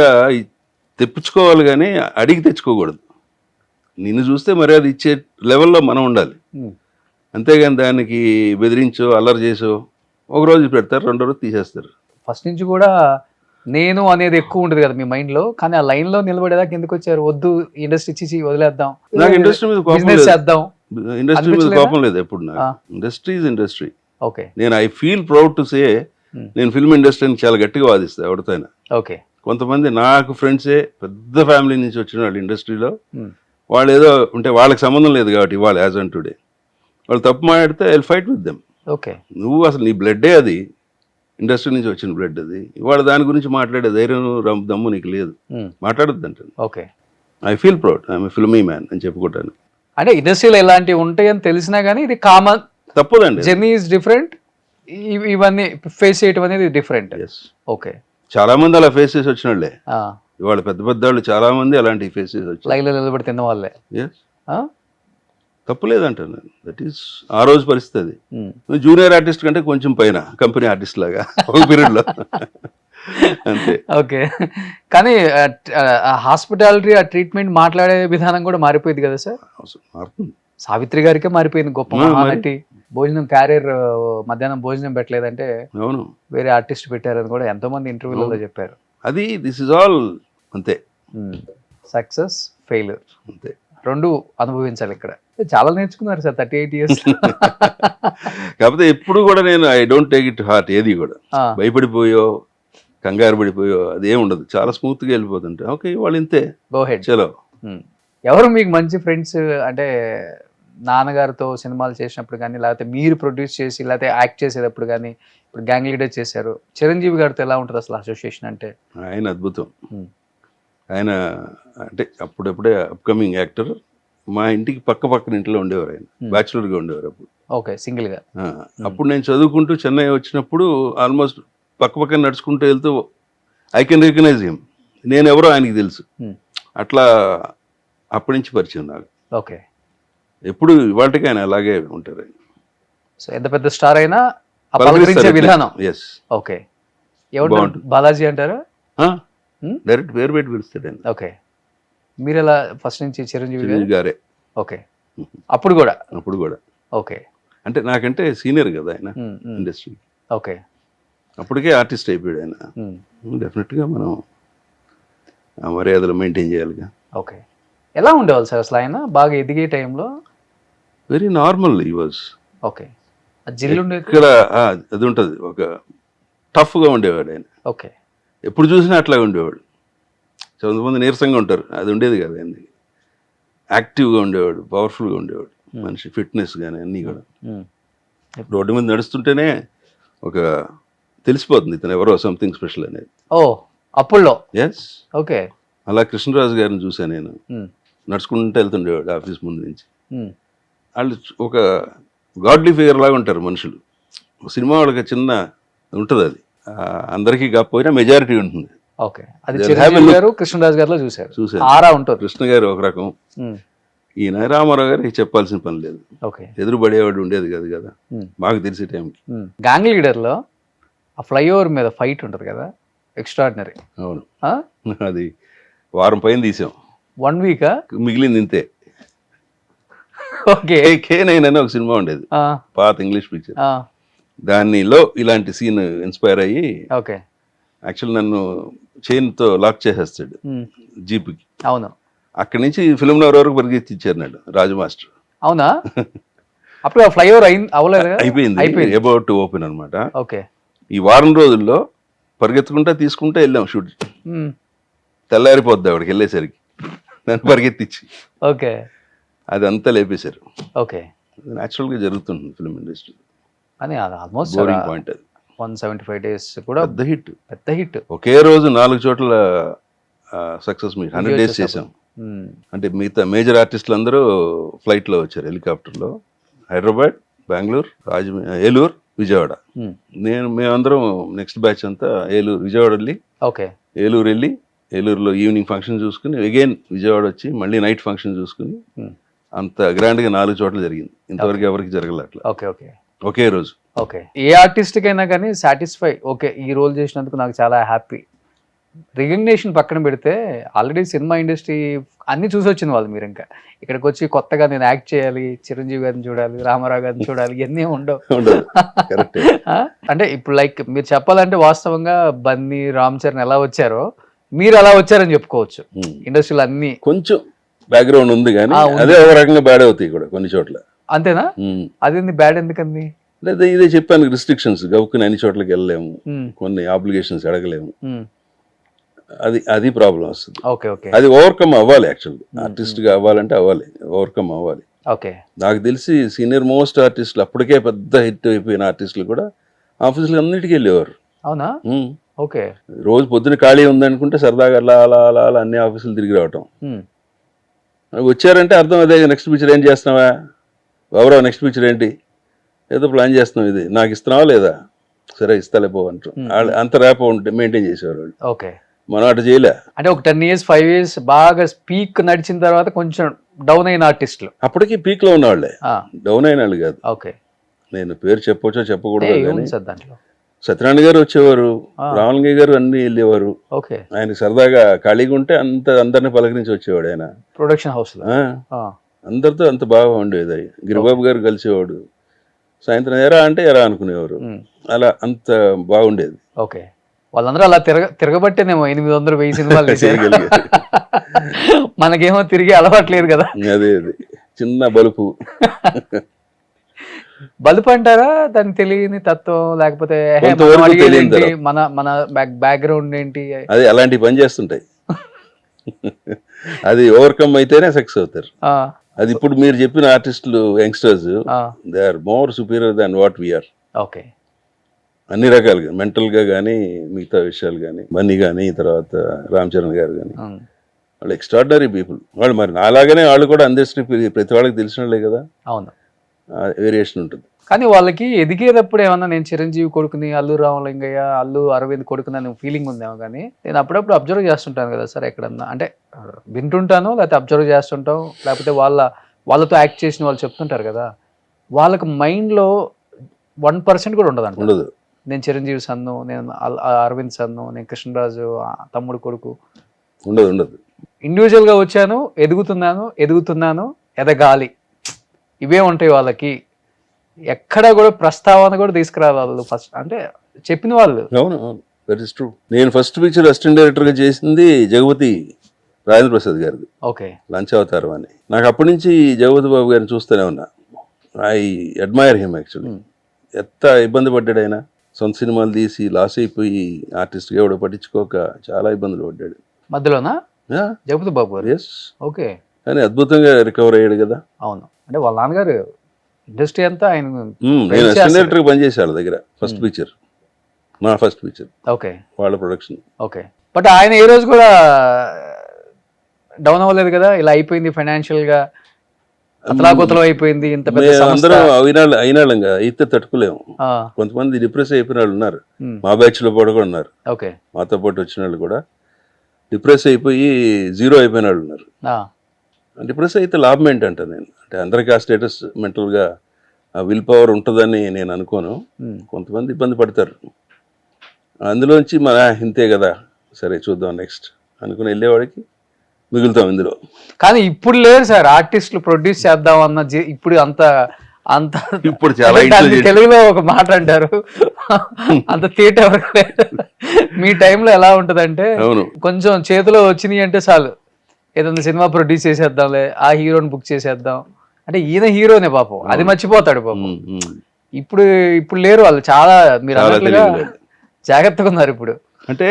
Speaker 3: తెప్పించుకోవాలి కానీ అడిగి తెచ్చుకోకూడదు. నిన్ను చూస్తే మర్యాద ఇచ్చే లెవెల్లో మనం ఉండాలి. అంతేగాని దానికి బెదిరించో అల్లరి చేసో ఒకరోజు పెడతారు, రెండో రోజు తీసేస్తారు.
Speaker 2: ఫస్ట్ నుంచి కూడా నేను అనేది ఎక్కువ ఉండదు కదా మీ మైండ్ లో, కానీ ఆ లైన్ లో నిలబడేదాకా ఎందుకు వచ్చారు? వద్దు ఇండస్ట్రీ ఇచ్చి వదిలేద్దాం,
Speaker 3: నాకు ఇండస్ట్రీ మీద
Speaker 2: బిజినెస్ చేద్దాం.
Speaker 3: ఇండస్ట్రీ మీద కోపం లేదు ఎప్పుడు నాకు. Industry is industry.
Speaker 2: ఓకే.
Speaker 3: నేను I feel proud to say నేను ఫిల్మ్ ఇండస్ట్రీని చాలా గట్టిగా వాదిస్తా ఎవరితోనైనా.
Speaker 2: ఓకే.
Speaker 3: కొంతమంది నాకు ఫ్రెండ్సే పెద్ద ఫ్యామిలీ నుంచి వచ్చిన వాళ్ళు ఇండస్ట్రీలో, వాళ్ళు ఏదో ఉంటే వాళ్ళకి సంబంధం లేదు కాబట్టి ఇవాళ యాజ్ ఆన్ టుడే వాళ్ళు తప్పు మాట్లాడితే I will fight with them.
Speaker 2: Okay.
Speaker 3: నువ్వు అసలు నీ బ్లడ్డే అది, ఇండస్ట్రీ నుంచి వచ్చిన బ్లడ్ అది, ఇవాళ దాని గురించి మాట్లాడే ధైర్యం దమ్ము నీకు లేదు, మాట్లాడద్దు అంటాను.
Speaker 2: Okay.
Speaker 3: I feel proud, I'm a filmy man అని చెప్పుకుంటాను.
Speaker 2: అంటే ఇండస్ట్రీలో ఇలాంటివి ఉంటాయని తెలిసినా కానీ ఇది కామన్,
Speaker 3: తప్పదండి.
Speaker 2: జర్నీ ఈజ్ డిఫరెంట్, ఇవన్నీ ఫేస్ చేయటం అనేది డిఫరెంట్. ఓకే.
Speaker 3: చాలా మంది అలా ఫేస్ చేసి వచ్చిన వాళ్ళే, ఇవాళ పెద్ద పెద్ద వాళ్ళు చాలా మంది అలాంటి ఫేస్ చేసి వచ్చి
Speaker 2: లైన్లో నిలబడి తిన్న వాళ్ళే.
Speaker 3: తప్పులేదంటాను నేను. దట్ ఈస్ ఆ రోజు పరిస్థితి. జూనియర్ ఆర్టిస్ట్ కంటే కొంచెం పైన కంపెనీ ఆర్టిస్ట్ లాగా ఒక పీరియడ్ లో అంతే.
Speaker 2: ఓకే. కానీ హాస్పిటాలిటీ ఆ ట్రీట్మెంట్ మాట్లాడే విధానం కూడా మారిపోయింది కదా సార్?
Speaker 3: మారుతుంది.
Speaker 2: సావిత్రి గారికే మారిపోయింది, గొప్ప మహానటి. భోజనం క్యారియర్ మధ్యాహ్నం భోజనం పెట్టలేదంటే
Speaker 3: అవును
Speaker 2: వేరే ఆర్టిస్ట్ పెట్టారని కూడా ఎంతో మంది ఇంటర్వ్యూలలో చెప్పారు.
Speaker 3: అది దిస్ ఇస్ ఆల్ అంతే.
Speaker 2: సక్సెస్ ఫెయిల్యూర్
Speaker 3: అంతే,
Speaker 2: రెండు అనుభవించాలి. ఇక్కడ చాలా నేర్చుకున్నారు సార్ 38 years.
Speaker 3: కాకపోతే ఎప్పుడు కూడా నేను I don't take it heart. ఏది కూడా భయపడిపోయో కంగారు పడిపోయో అదేం ఉండదు, చాలా స్మూత్ గా వెళ్ళిపోతుంటే ఓకే వాళ్ళు ఇంతే,
Speaker 2: గో హెడ్.
Speaker 3: చలో.
Speaker 2: ఎవరు మీకు మంచి ఫ్రెండ్స్? అంటే నాన్నగారితో సినిమాలు చేసినప్పుడు కానీ, లేకపోతే మీరు ప్రొడ్యూస్ చేసి లేకపోతే యాక్ట్ చేసేటప్పుడు కానీ, ఇప్పుడు గ్యాంగ్ లీడర్ చేశారు, చిరంజీవి గారితో ఎలా ఉంటుంది అసలు అసోసియేషన్? అంటే
Speaker 3: ఆయన అద్భుతం. ఆయన అంటే అప్పుడప్పుడే అప్కమింగ్ యాక్టర్. మా ఇంటికి పక్కన ఇంట్లో ఉండేవారు. ఆయన బ్యాచులర్గా ఉండేవారు అప్పుడు.
Speaker 2: ఓకే. సింగిల్ గా.
Speaker 3: అప్పుడు నేను చదువుకుంటూ చెన్నై వచ్చినప్పుడు ఆల్మోస్ట్ పక్కన నడుచుకుంటూ వెళ్తూ ఐ కెన్ రికగ్నైజ్ హిమ్, నేను ఎవరో ఆయనకి తెలుసు. అట్లా అప్పటి నుంచి పరిచయం నాకు.
Speaker 2: ఓకే.
Speaker 3: ఎప్పుడు ఇవాళకి ఆయన అలాగే ఉంటారు.
Speaker 2: సో ఎంత పెద్ద స్టార్ అయినా పలకరించే విధానం.
Speaker 3: ఎస్.
Speaker 2: ఓకే. ఎవరు? బాలాజీ అంటారా?
Speaker 3: డైరెక్ట్ పేరు పెట్టి పిలుస్తాడు ఆయన.
Speaker 2: ఓకే. మీరు ఎలా ఫస్ట్ నుంచి? చిరంజీవి
Speaker 3: గారే.
Speaker 2: ఓకే. అప్పుడు కూడా?
Speaker 3: అప్పుడు కూడా.
Speaker 2: ఓకే.
Speaker 3: అంటే నాకంటే సీనియర్ కదా ఆయన ఇండస్ట్రీ.
Speaker 2: ఓకే.
Speaker 3: అప్పటికే ఆర్టిస్ట్ అయిపోయాడు ఆయన. డెఫినెట్గా మనం ఆ మర్యాదలు మెయింటైన్ చేయాలిగా.
Speaker 2: ఓకే. ఎలా ఉండేవాళ్ళు సార్ అసలు ఆయన బాగా ఎదిగే టైంలో?
Speaker 3: వెరీ నార్మల్ ఈ వాజ్.
Speaker 2: ఓకే. జిల్లు
Speaker 3: ఇక్కడ అది ఉంటుంది, ఒక టఫ్గా ఉండేవాడు ఆయన.
Speaker 2: ఓకే.
Speaker 3: ఎప్పుడు చూసినా అట్లా ఉండేవాడు. కొంతమంది నీరసంగా ఉంటారు, అది ఉండేది కదా ఆయనకి. యాక్టివ్గా ఉండేవాడు, పవర్ఫుల్గా ఉండేవాడు మనిషి, ఫిట్నెస్ కానీ అన్నీ కూడా. రోడ్డు మీద నడుస్తుంటేనే ఒక తెలిసిపోతుంది ఇతను ఎవరో, సంథింగ్ స్పెషల్ అనేది.
Speaker 2: ఓ అప్పుల్లో?
Speaker 3: ఎస్.
Speaker 2: ఓకే.
Speaker 3: అలా కృష్ణరాజు గారిని చూసాను నేను, నడుచుకుంటూ వెళ్తుండేవాడు ఆఫీస్ ముందు నుంచి. వాళ్ళు ఒక గాడ్లీ ఫిగర్ లాగా ఉంటారు మనుషులు. సినిమా వాళ్ళకి చిన్న ఉంటుంది, అది అందరికీ కాకపోయినా మెజారిటీ ఉంటుంది.
Speaker 2: ఓకే. అది చిరంజీవి గారు కృష్ణరాజు గారిలో చూసారు. ఆరా ఉంటుంది.
Speaker 3: కృష్ణ గారు ఒక రకం, ఈయన రామారావు గారికి చెప్పాల్సిన పని లేదు.
Speaker 2: ఓకే.
Speaker 3: ఎదురుపడేవాడు ఉండేది కాదు కదా మాకు తెలిసే టైంకి.
Speaker 2: గ్యాంగ్ లీడర్ లో ఆ ఫ్లైఓవర్ మీద ఫైట్ ఉంటుంది కదా, ఎక్స్ట్రాడినరీ.
Speaker 3: అవును. అది వారం పైన తీసాం.
Speaker 2: 1 week
Speaker 3: మిగిలింది ఇంతే.
Speaker 2: ఓకే.
Speaker 3: K9 అని ఒక సినిమా ఉండేది,
Speaker 2: ఆ,
Speaker 3: పాత ఇంగ్లీష్ పిక్చర్.
Speaker 2: ఆ,
Speaker 3: దానిలో ఇలాంటి సీన్ ఇన్స్పైర్ అయ్యి
Speaker 2: ఓకే.
Speaker 3: యాక్చువల్ నన్ను చైన్తో లాక్ చేసేస్తాడు
Speaker 2: ఉమ్,
Speaker 3: జీప్కి.
Speaker 2: అవును.
Speaker 3: అక్కడి నుంచి ఫిల్మ్ నగర్ వరకు పరిగెత్తి ఇచ్చారు నాడు రాజు మాస్టర్.
Speaker 2: అవునా? అప్పుడు ఫ్లైఓవర్ అవ్వలేదు కదా?
Speaker 3: అయిపోయింది, అబౌట్ టు ఓపెన్ అనమాట.
Speaker 2: ఓకే.
Speaker 3: ఈ వారం రోజుల్లో పరిగెత్తుకుంటా తీసుకుంటా వెళ్ళాం షూట్.
Speaker 2: ఉమ్,
Speaker 3: తెల్లారిపోద్ది అక్కడికి వెళ్ళేసరికి నన్ను పరిగెత్తిచ్చి
Speaker 2: ఓకే.
Speaker 3: అది అంతా లేపేశారు.
Speaker 2: ఓకే.
Speaker 3: న్యాచురల్గా జరుగుతుంది ఫిల్మ్ ఇండస్ట్రీ.
Speaker 2: అని అది ఆల్మోస్ట్
Speaker 3: బోరింగ్ పాయింట్ అది.
Speaker 2: 175 days కూడా
Speaker 3: పెద్ద హిట్.
Speaker 2: పెద్ద హిట్.
Speaker 3: ఒకే రోజు 4 చోట్ల సక్సెస్ మీట్ 100 days చేసాం. అంటే మిగతా మేజర్ ఆర్టిస్టులు అందరూ ఫ్లైట్లో వచ్చారు, హెలికాప్టర్లో. హైదరాబాద్, బెంగళూరు, ఏలూరు, విజయవాడ. మేమందరం నెక్స్ట్ బ్యాచ్ అంతా ఏలూరు, విజయవాడ వెళ్ళి,
Speaker 2: ఓకే.
Speaker 3: ఏలూరు వెళ్ళి, ఏలూరులో ఈవినింగ్ ఫంక్షన్ చూసుకుని అగైన్ విజయవాడ వచ్చి మళ్ళీ నైట్ ఫంక్షన్ చూసుకుని అంత గ్రాండ్గా 4 చోట్ల జరిగింది. ఇంతవరకు ఎవరికి జరగలే అట్లా
Speaker 2: ఓకే. ఓకే.
Speaker 3: ఒకే రోజు.
Speaker 2: ఓకే. ఏ ఆర్టిస్ట్కైనా కానీ సాటిస్ఫై, ఓకే ఈ రోల్ చేసినందుకు నాకు చాలా హ్యాపీ. రికగ్నేషన్ పక్కన పెడితే ఆల్రెడీ సినిమా ఇండస్ట్రీ అన్ని చూసి వచ్చిన వాళ్ళు మీరు. ఇంకా ఇక్కడికి వచ్చి కొత్తగా నేను యాక్ట్ చేయాలి, చిరంజీవి గారిని చూడాలి, రామారావు గారిని చూడాలి, ఇవన్నీ ఉండవు. అంటే ఇప్పుడు లైక్ మీరు చెప్పాలంటే వాస్తవంగా బన్నీ, రామ్ చరణ్ ఎలా వచ్చారో మీరు అలా వచ్చారని చెప్పుకోవచ్చు. ఇండస్ట్రీలో అన్ని
Speaker 3: కొంచెం బ్యాక్గ్రౌండ్ ఉంది కానీ అదే ఒక రకంగా బ్యాడ్ అవుతాయి కూడా కొన్ని చోట్ల.
Speaker 2: అంతేనా? అదేంది బ్యాడ్ ఎందుకంది?
Speaker 3: లేదా ఇదే చెప్పాను, రిస్ట్రిక్షన్స్, గవుక్కుని అన్ని చోట్లకి వెళ్ళలేము, కొన్ని ఆబ్లిగేషన్స్ అడగలేము, అది ప్రాబ్లం వస్తుంది.
Speaker 2: ఓకే. ఓకే.
Speaker 3: అది ఓవర్కమ్ అవ్వాలి. యాక్చువల్లీ ఆర్టిస్ట్గా అవ్వాలంటే ఓవర్కమ్ అవ్వాలి.
Speaker 2: ఓకే.
Speaker 3: నాకు తెలిసి సీనియర్ మోస్ట్ ఆర్టిస్టులు, అప్పటికే పెద్ద హిట్ అయిపోయిన ఆర్టిస్టులు కూడా ఆఫీసులు అన్నిటికీ వెళ్ళేవారు.
Speaker 2: అవునా? ఓకే.
Speaker 3: రోజు పొద్దున ఖాళీ ఉందనుకుంటే సరదాగా అలా అలా అలా అలా అన్ని ఆఫీసులు తిరిగి రావటం. వచ్చారంటే అర్థం అదే, నెక్స్ట్ పిక్చర్ ఏం చేస్తున్నావా ఎవరో, నెక్స్ట్ పిక్చర్ ఏంటి, ఏదో ప్లాన్ చేస్తున్నాం, ఇది నాకు ఇస్తున్నావా లేదా, సరే ఇస్తాలే పో అంటారు. అంత ర్యాప్ మెయింటైన్ చేసేవారు వాళ్ళు.
Speaker 2: ఓకే.
Speaker 3: మనం అటు చేయలే.
Speaker 2: అంటే ఒక 10 years 5 years బాగా పీక్ నడిచిన తర్వాత కొంచెం డౌన్ అయిన ఆర్టిస్టులు
Speaker 3: అప్పటికి పీక్ లో ఉన్నవాళ్ళే, డౌన్ అయిన వాళ్ళు కాదు.
Speaker 2: ఓకే.
Speaker 3: నేను పేరు చెప్పొచ్చో చెప్పకూడదు కానీ
Speaker 2: దాంట్లో
Speaker 3: సత్యనారాయణ గారు వచ్చేవారు, రామలింగయ్య గారు అన్ని వెళ్ళేవారు.
Speaker 2: ఓకే.
Speaker 3: ఆయన సరదాగా ఖాళీగా ఉంటే అందరిని పలకరించి వచ్చేవాడు. ఆయన
Speaker 2: ప్రొడక్షన్ హౌస్ లో
Speaker 3: అందరితో అంత బాగా ఉండేది. గిరిబాబు గారు కలిసేవాడు, సాయంత్రం ఎరా అంటే ఎరా అనుకునేవారు, అలా అంత బాగుండేది.
Speaker 2: ఓకే. వాళ్ళందరూ అలా తిరగబట్టేనేమో 800-1000 సినిమాలు మనకేమో తిరిగి అలవాట్లేదు కదా.
Speaker 3: అదే చిన్న బలుపు.
Speaker 2: బలుపు అంటారా దాన్ని తెలియని తత్వం, లేకపోతే మన మన బ్యాక్గ్రౌండ్ ఏంటి,
Speaker 3: అది అలాంటి పని చేస్తుంటాయి. అది ఓవర్కమ్ అయితేనే సక్సెస్ అవుతారు. అది ఇప్పుడు మీరు చెప్పిన ఆర్టిస్టులు youngsters, they are more superior than what we are.
Speaker 2: Okay.
Speaker 3: అన్ని రకాలుగా, మెంటల్గా కానీ మిగతా విషయాలు కానీ, బన్నీ కానీ తర్వాత రామ్ చరణ్ గారు కానీ, వాళ్ళు ఎక్స్ట్రాడినరీ పీపుల్. వాళ్ళు మరి నాలాగానే వాళ్ళు కూడా అందరినీ ప్రతి వాళ్ళకి తెలిసిన వాళ్ళే కదా.
Speaker 2: అవును,
Speaker 3: వేరియేషన్ ఉంటుంది.
Speaker 2: కానీ వాళ్ళకి ఎదిగేటప్పుడు ఏమన్నా నేను చిరంజీవి కొడుకుని, అల్లు రామలింగయ్య, అల్లు అరవింద్ కొడుకుని అనే ఫీలింగ్ ఉందేమో. కానీ నేను అప్పుడప్పుడు అబ్జర్వ్ చేస్తుంటాను కదా సార్, ఎక్కడన్నా అంటే వింటుంటాను, లేకపోతే అబ్జర్వ్ చేస్తుంటాం, లేకపోతే వాళ్ళతో యాక్ట్ చేసిన వాళ్ళు చెప్తుంటారు కదా, వాళ్ళకి మైండ్లో 1% కూడా ఉండదు. నేను చిరంజీవి సన్ను, నేను అరవింద్ సన్ను, నేను కృష్ణరాజు తమ్ముడు కొడుకు,
Speaker 3: ఉండదు.
Speaker 2: ఇండివిజువల్గా వచ్చాను, ఎదుగుతున్నాను, ఎదగాలి, ఇవే ఉంటాయి వాళ్ళకి. ఎక్కడ కూడా ప్రస్తావన కూడా తీసుకురావాలి వాళ్ళు ఫస్ట్, అంటే చెప్పిన వాళ్ళు.
Speaker 3: అవును, దట్ ఈస్ ట్రూ. నేను ఫస్ట్ పిక్చర్ అసిస్టెంట్ డైరెక్టర్గా చేసింది జగపతి రాజేంద్ర ప్రసాద్ గారిది.
Speaker 2: ఓకే.
Speaker 3: లంచావతారం అని. నాకు అప్పటి నుంచి జగపతి బాబు గారిని చూస్తూనే ఉన్నా. I admire him actually. ఎంత ఇబ్బంది పడ్డాడు ఆయన, సొంత సినిమాలు తీసి లాస్ అయిపోయి ఆర్టిస్ట్గా ఎవడో పట్టించుకోక చాలా ఇబ్బందులు పడ్డాడు
Speaker 2: మధ్యలోనా జగపతి బాబు గారు.
Speaker 3: ఎస్.
Speaker 2: ఓకే.
Speaker 3: కానీ అద్భుతంగా రికవర్ అయ్యాడు కదా.
Speaker 2: అవును, అంటే వాళ్ళ నాన్నగారు ఇండస్ట్రీ అంతా ఆయన.
Speaker 3: నేను అసిస్టెంట్ డైరెక్టర్గా పనిచేశాను వాళ్ళ దగ్గర. ఫస్ట్ పిక్చర్, నా ఫస్ట్ పిక్చర్.
Speaker 2: ఓకే.
Speaker 3: వాళ్ళ ప్రొడక్షన్.
Speaker 2: ఓకే. బట్ ఆయన ఏ రోజు కూడా డౌన్ అవ్వలేదు కదా, ఇలా అయిపోయింది ఫైనాన్షియల్ గా, అతలాకుతలం అయిపోయింది, ఇంత పెద్ద
Speaker 3: అందరం అయినాళ్ళంగా అయితే తట్టుకోలేము. కొంతమంది డిప్రెస్ అయిపోయిన వాళ్ళు ఉన్నారు, మా బ్యాచ్ లో కూడా ఉన్నారు.
Speaker 2: ఓకే.
Speaker 3: మాతో పాటు వచ్చిన వాళ్ళు కూడా డిప్రెస్ అయిపోయి జీరో అయిపోయిన వాళ్ళు ఉన్నారు. డిప్రెస్ అయితే లాభం ఏంటంట, నేను అంటే అందరికీ ఆ స్టేటస్ మెంటల్గా ఆ విల్ పవర్ ఉంటుందని నేను అనుకోను. కొంతమంది ఇబ్బంది పడతారు, అందులోంచి మన ఇంతే కదా, సరే చూద్దాం నెక్స్ట్ అనుకుని వెళ్ళేవాడికి మిగులుతాం ఇందులో.
Speaker 2: కానీ ఇప్పుడు లేరు సార్ ఆర్టిస్టులు ప్రొడ్యూస్ చేద్దాం అన్న ఇప్పుడు అంత అంత
Speaker 3: ఇప్పుడు చాలా
Speaker 2: అంటే దాన్ని
Speaker 3: intelligent.
Speaker 2: తెలుగులో ఒక మాట అంటారు అంత తీట ఎవరు లేరు. మీ టైంలో ఎలా ఉంటదంటే
Speaker 3: అవును.
Speaker 2: కొంచెం చేతిలో వచ్చినాయి అంటే చాలు ఏదైనా సినిమా ప్రొడ్యూస్ చేసేద్దాంలే, ఆ హీరోని బుక్ చేసేద్దాం అంటే ఈయన హీరోనే పాపం, అది మర్చిపోతాడు పాపం. ఇప్పుడు ఇప్పుడు లేరు వాళ్ళు, చాలా మీరు
Speaker 3: చాలా
Speaker 2: అన్నట్లుగా
Speaker 3: తెలియలేదు.
Speaker 2: జాగ్రత్తగా ఉన్నారు ఇప్పుడు.
Speaker 3: అంటే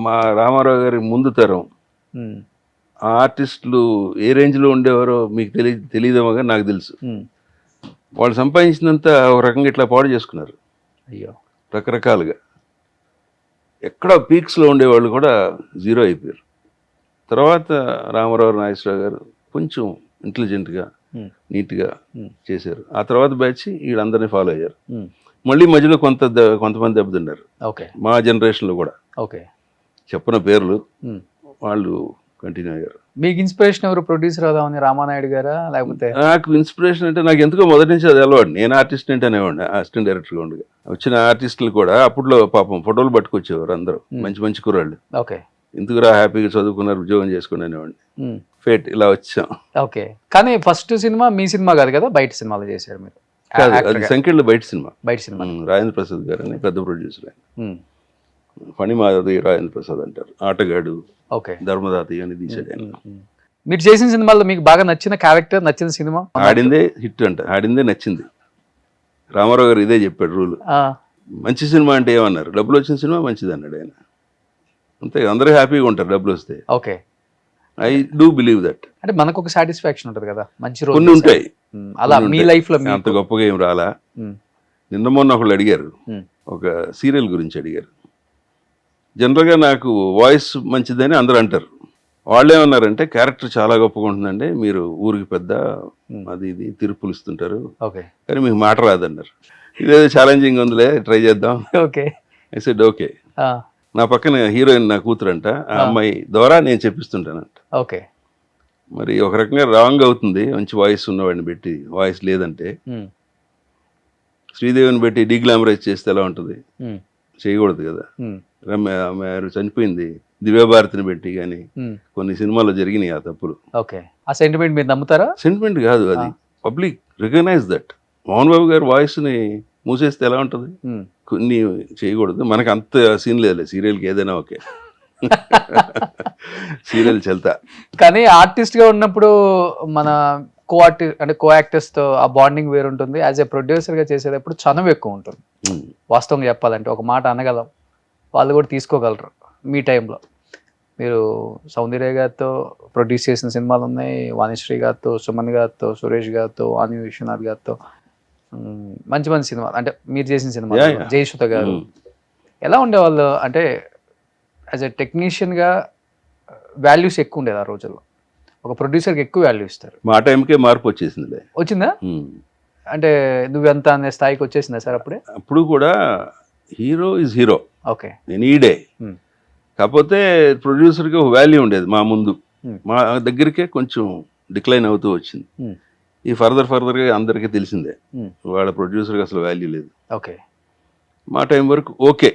Speaker 3: మా రామారావు గారి ముందు తరం
Speaker 2: ఉమ్,
Speaker 3: ఆ ఆర్టిస్టులు ఏ రేంజ్లో ఉండేవారో మీకు తెలియదేమో కానీ నాకు తెలుసు.
Speaker 2: ఉమ్.
Speaker 3: వాళ్ళు సంపాదించినంత ఒక రకంగా ఇట్లా పాడు చేసుకున్నారు
Speaker 2: అయ్యో.
Speaker 3: రకరకాలుగా. ఎక్కడ పీక్స్లో ఉండేవాళ్ళు కూడా జీరో అయిపోయారు. తర్వాత రామారావు నాగేశ్వరరావు గారు కొంచెం ఇంటెలిజెంట్గా
Speaker 2: ఉమ్,
Speaker 3: నీట్గా
Speaker 2: ఉమ్,
Speaker 3: చేశారు. ఆ తర్వాత బ్యాచ్ వీళ్ళందరినీ ఫాలో అయ్యారు.
Speaker 2: ఉమ్.
Speaker 3: మళ్ళీ మధ్యలో కొంతమంది దెబ్బతిన్నారు
Speaker 2: ఓకే
Speaker 3: మా జనరేషన్లో కూడా.
Speaker 2: ఓకే.
Speaker 3: చెప్పిన పేర్లు
Speaker 2: ఉమ్.
Speaker 3: వాళ్ళు కంటిన్యూ అయ్యారు.
Speaker 2: మీకు ఇన్స్పిరేషన్ ఎవరు ప్రొడ్యూసర్ అవుదామని, రామానాయుడు గారా లేకపోతే?
Speaker 3: నాకు ఇన్స్పిరేషన్ అంటే నాకు ఎందుకో మొదటి నుంచి అది అలవాడు. నేను ఆర్టిస్ట్ అంటే అనేవాడిని, అసిస్టెంట్ డైరెక్టర్గా ఉండగా. వచ్చిన ఆర్టిస్టులు కూడా అప్పట్లో పాపం ఫోటోలు పట్టుకొచ్చేవారు అందరూ, మంచి మంచి కుర్రాళ్ళు.
Speaker 2: ఓకే.
Speaker 3: ఎందుకురా హ్యాపీగా చదువుకున్నారు, ఉద్యోగం చేసుకుని అనేవాడిని.
Speaker 2: ఉమ్,
Speaker 3: ఫేట్ ఇలా వచ్చాం.
Speaker 2: ఓకే. కానీ ఫస్ట్ సినిమా మీ సినిమా కాదు కదా, బయట సినిమాలు చేశారు మీరు?
Speaker 3: కాదు,
Speaker 2: Actor
Speaker 3: అది
Speaker 2: గా.
Speaker 3: సంఖ్యలో బయట సినిమా.
Speaker 2: బయట సినిమా.
Speaker 3: రాజేంద్ర ప్రసాద్ గారు అని పెద్ద ప్రొడ్యూసర్ ఆయన.
Speaker 2: ఉమ్,
Speaker 3: ఫణిమాధవి రాజేంద్ర ప్రసాద్ అంటారు. ఆటగాడు,
Speaker 2: ఓకే.
Speaker 3: ధర్మదాత అని తీసాడు ఆయన.
Speaker 2: మీరు చేసిన సినిమాల్లో మీకు బాగా నచ్చిన క్యారెక్టర్, నచ్చిన సినిమా?
Speaker 3: ఆడిందే హిట్ అంట, ఆడిందే నచ్చింది. రామారావు గారు ఇదే చెప్పాడు రూల్.
Speaker 2: ఆ,
Speaker 3: మంచి సినిమా అంటే ఏమన్నారు, డబ్బులు వచ్చిన సినిమా మంచిది అన్నాడు ఆయన. అంతే, అందరూ హ్యాపీగా ఉంటారు డబ్బులు వస్తే.
Speaker 2: Okay.
Speaker 3: I do believe that.
Speaker 2: అంటే మనకు ఒక సాటిస్ఫాక్షన్ ఉంటుంది కదా, మంచి రోజు
Speaker 3: కొన్ని ఉంటాయి.
Speaker 2: అలా
Speaker 3: కొన్ని
Speaker 2: మీ
Speaker 3: ఉంటాయి.
Speaker 2: లైఫ్ లో
Speaker 3: అంత గొప్పగా ఏం రాలా.
Speaker 2: ఉమ్,
Speaker 3: నిన్న మొన్న ఒకళ్ళు అడిగారు,
Speaker 2: ఉమ్,
Speaker 3: ఒక సీరియల్ గురించి అడిగారు. జనరల్గా నాకు వాయిస్ మంచిదని అందరూ అంటారు. వాళ్ళు ఏమన్నారంటే క్యారెక్టర్ చాలా గొప్పగా ఉంటుందండి, మీరు ఊరికి పెద్ద, అది ఇది తీర్పులు ఇస్తుంటారు,
Speaker 2: ఓకే.
Speaker 3: కానీ మీకు మాట రాదన్నారు. ఇదేదో ఛాలెంజింగ్ ఉందిలే, ట్రై చేద్దాం.
Speaker 2: ఓకే.
Speaker 3: I said okay.
Speaker 2: ఆ,
Speaker 3: నా పక్కన హీరోయిన్ నా కూతురంట, ఆ అమ్మాయి ద్వారా నేను చెప్పిస్తుంటానంట.
Speaker 2: ఓకే.
Speaker 3: మరి ఒక రకంగా రాంగ్ అవుతుంది, మంచి వాయిస్ ఉన్నవాడిని పెట్టి వాయిస్ లేదంటే.
Speaker 2: ఉమ్,
Speaker 3: శ్రీదేవిని పెట్టి డీగ్లామరైజ్ చేస్తే ఎలా ఉంటుంది,
Speaker 2: ఉమ్,
Speaker 3: చేయకూడదు కదా.
Speaker 2: ఉమ్,
Speaker 3: ఆమె చనిపోయింది, దివ్యాభారతిని పెట్టి, కానీ
Speaker 2: ఉమ్.
Speaker 3: కొన్ని సినిమాల్లో జరిగినాయి ఆ తప్పులు.
Speaker 2: ఓకే. ఆ సెంటిమెంట్ మీరు నమ్ముతారా?
Speaker 3: సెంటిమెంట్ కాదు, అది public recognise that. Mohan Babu గారు వాయిస్ని మూసేస్తే ఎలా ఉంటుంది,
Speaker 2: ఉమ్,
Speaker 3: కొన్ని చేయకూడదు. మనకు అంత సీన్ లేదులే, సీరియల్కి ఏదైనా ఓకే. సీరియల్ చెల్తా.
Speaker 2: కానీ ఆర్టిస్ట్ గా ఉన్నప్పుడు మన కో యాక్టర్స్ తో ఆ బాండింగ్ వేరు ఉంటుంది. యాజ్ ఏ ప్రొడ్యూసర్ గా చేసేటప్పుడు చనువు ఎక్కువ ఉంటుంది. వాస్తవంగా చెప్పాలంటే ఒక మాట అనగలం, వాళ్ళు కూడా తీసుకోగలరు. మీ టైంలో మీరు సౌందర్య గారితో ప్రొడ్యూస్ చేసిన సినిమాలు ఉన్నాయి, వాణిశ్రీ గారితో, సుమన్ గారితో, సురేష్ గారితో, వాణి విశ్వనాథ్ గారితో, మంచి మంచి సినిమాలు అంటే మీరు చేసిన సినిమాలు.
Speaker 3: Yeah, yeah.
Speaker 2: జయసుత గారు ఎలా ఉండేవాళ్ళు అంటే యాజ్ ఎ టెక్నీషియన్గా వాల్యూస్ ఎక్కువ ఉండేది ఆ రోజుల్లో. ఒక ప్రొడ్యూసర్కి ఎక్కువ వాల్యూ ఇస్తారు.
Speaker 3: మా టైంకే మార్పు వచ్చేసిందిలే.
Speaker 2: వచ్చిందా? అంటే నువ్వెంత అనే స్థాయికి వచ్చేసిందా సార్ అప్పుడే?
Speaker 3: అప్పుడు కూడా హీరో ఈజ్ హీరో,
Speaker 2: ఓకే.
Speaker 3: నేను ఈడే. కాకపోతే ప్రొడ్యూసర్కి ఒక వాల్యూ ఉండేది మా ముందు, మా దగ్గరికే కొంచెం డిక్లైన్ అవుతూ వచ్చింది. ఈ ఫర్దర్గా అందరికీ తెలిసిందే వాళ్ళ ప్రొడ్యూసర్కి అసలు వాల్యూ లేదు.
Speaker 2: ఓకే.
Speaker 3: మా టైం వరకు ఓకే,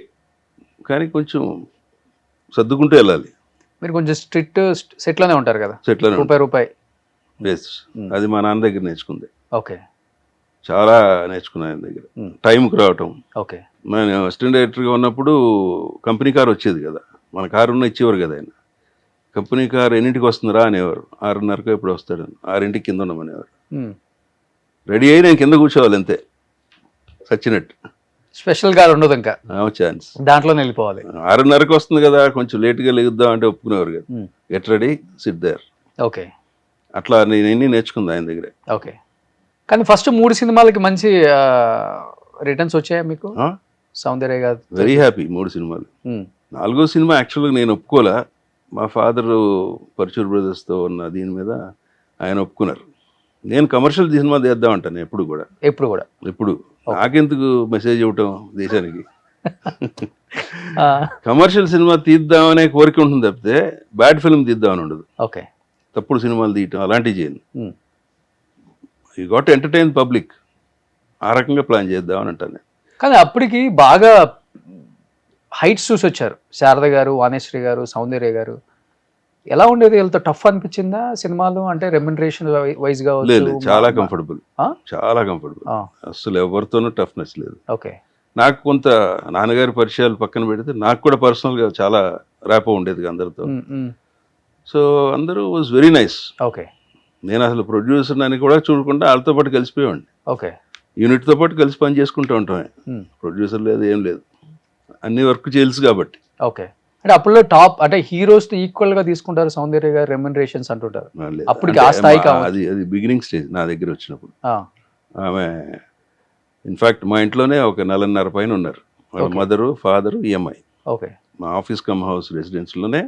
Speaker 3: కానీ కొంచెం సర్దుకుంటూ వెళ్ళాలి.
Speaker 2: మీరు కొంచెం స్ట్రిక్ట్ సెట్లోనే ఉంటారు కదా,
Speaker 3: సెట్లోనే
Speaker 2: రూపాయి.
Speaker 3: బేస్ అది మా నాన్న దగ్గర నేర్చుకుంది.
Speaker 2: ఓకే.
Speaker 3: చాలా నేర్చుకున్నాను ఆయన దగ్గర. టైంకి రావటం.
Speaker 2: ఓకే.
Speaker 3: నేను అసిస్టెంట్ డైరెక్టర్గా ఉన్నప్పుడు కంపెనీ కార్ వచ్చేది కదా, మన కారు ఉన్న ఇచ్చేవారు కదా ఆయన. కంపెనీ కార్ ఎన్నింటికి వస్తుందిరా అనేవారు, 6:30 ఎప్పుడు వస్తాడు, 6 కింద ఉండమనేవారు. రెడీ అయ్యి నేను కింద కూర్చోవాలి అంతే, సచ్చినట్టు.
Speaker 2: స్పెషల్ గా ఉండదు ఇంకా,
Speaker 3: ఛాన్స్
Speaker 2: దాంట్లోనే వెళ్ళిపోవాలి.
Speaker 3: 6:30 వస్తుంది కదా, కొంచెం లేట్గా లెగుద్దాం అంటే ఒప్పుకునేవారు కదా. Get ready, sit there.
Speaker 2: Okay.
Speaker 3: అట్లా నేను ఎన్ని నేర్చుకుంది ఆయన దగ్గరే.
Speaker 2: ఓకే. కానీ ఫస్ట్ 3 సినిమాలకి మంచి రిటర్న్స్ వచ్చాయా మీకు? సౌందర్య గారు
Speaker 3: వెరీ హ్యాపీ. 3 సినిమాలు. 4వ సినిమా యాక్చువల్గా నేను ఒప్పుకోలే. మా ఫాదరు పర్చూర్ బ్రదర్స్తో ఉన్న దీని మీద ఆయన ఒప్పుకున్నారు. నేను కమర్షియల్ సినిమా తీద్దాం అంటాను ఎప్పుడు కూడా. ఎప్పుడు నాకెందుకు మెసేజ్ ఇవ్వటం దేశానికి. కమర్షియల్ సినిమా తీద్దామనే కోరిక ఉంటుంది తప్పితే బ్యాడ్ ఫిల్మ్ తీద్దామని ఉండదు.
Speaker 2: ఓకే.
Speaker 3: తప్పుడు సినిమాలు తీయటం అలాంటివి చేయను. యూ గాట్ ఎంటర్టైన్ పబ్లిక్, ఆ రకంగా ప్లాన్ చేద్దామని అంటాను.
Speaker 2: కానీ అప్పటికి బాగా హైట్స్ చూసి వచ్చారు. శారద గారు, వాణేశ్వరి గారు, సౌందర్య గారు. ఎలా ఉండేది? వీళ్ళతో టఫ్ అనిపించిందా సినిమాలు? అంటే రెమ్యునరేషన్ వైజ్ గా
Speaker 3: లేదు, చాలా కంఫర్టబుల్, చాలా కంఫర్టబుల్. అసలు ఎవరితోనూ టఫ్నెస్ లేదు.
Speaker 2: ఓకే.
Speaker 3: నాకు కొంత నాన్నగారి పరిచయాలు పక్కన పెడితే నాకు కూడా పర్సనల్గా చాలా ర్యాపో ఉండేది అందరితో. సో అందరూ వాజ్ వెరీ నైస్.
Speaker 2: ఓకే.
Speaker 3: నేను అసలు ప్రొడ్యూసర్ అని కూడా చూడకుండా వాళ్ళతో పాటు కలిసిపోయేవాడిని.
Speaker 2: ఓకే.
Speaker 3: యూనిట్తో పాటు కలిసి పని చేసుకుంటూ ఉంటామే. ప్రొడ్యూసర్ లేదు, ఏం లేదు, అన్ని వర్క్ చేయాల్సి కాబట్టి.
Speaker 2: ఓకే. అంటే అప్పుడు టాప్ అంటే హీరోస్ తో ఈక్వల్ గా తీసుకుంటారు సౌందర్య గారు రెమ్యునరేషన్స్ అంటుంటారు. అప్పటికి ఆ స్థాయి
Speaker 3: అది బిగినింగ్ స్టేజ్ నా దగ్గర వచ్చినప్పుడు. ఆమె ఇన్ఫాక్ట్ మా ఇంట్లోనే ఒక 4.5 పైన ఉన్నారు. వాళ్ళ మదరు, ఫాదరు, ఈఎంఐ.
Speaker 2: ఓకే.
Speaker 3: మా ఆఫీస్ కమ్ హౌస్ రెసిడెన్స్లోనే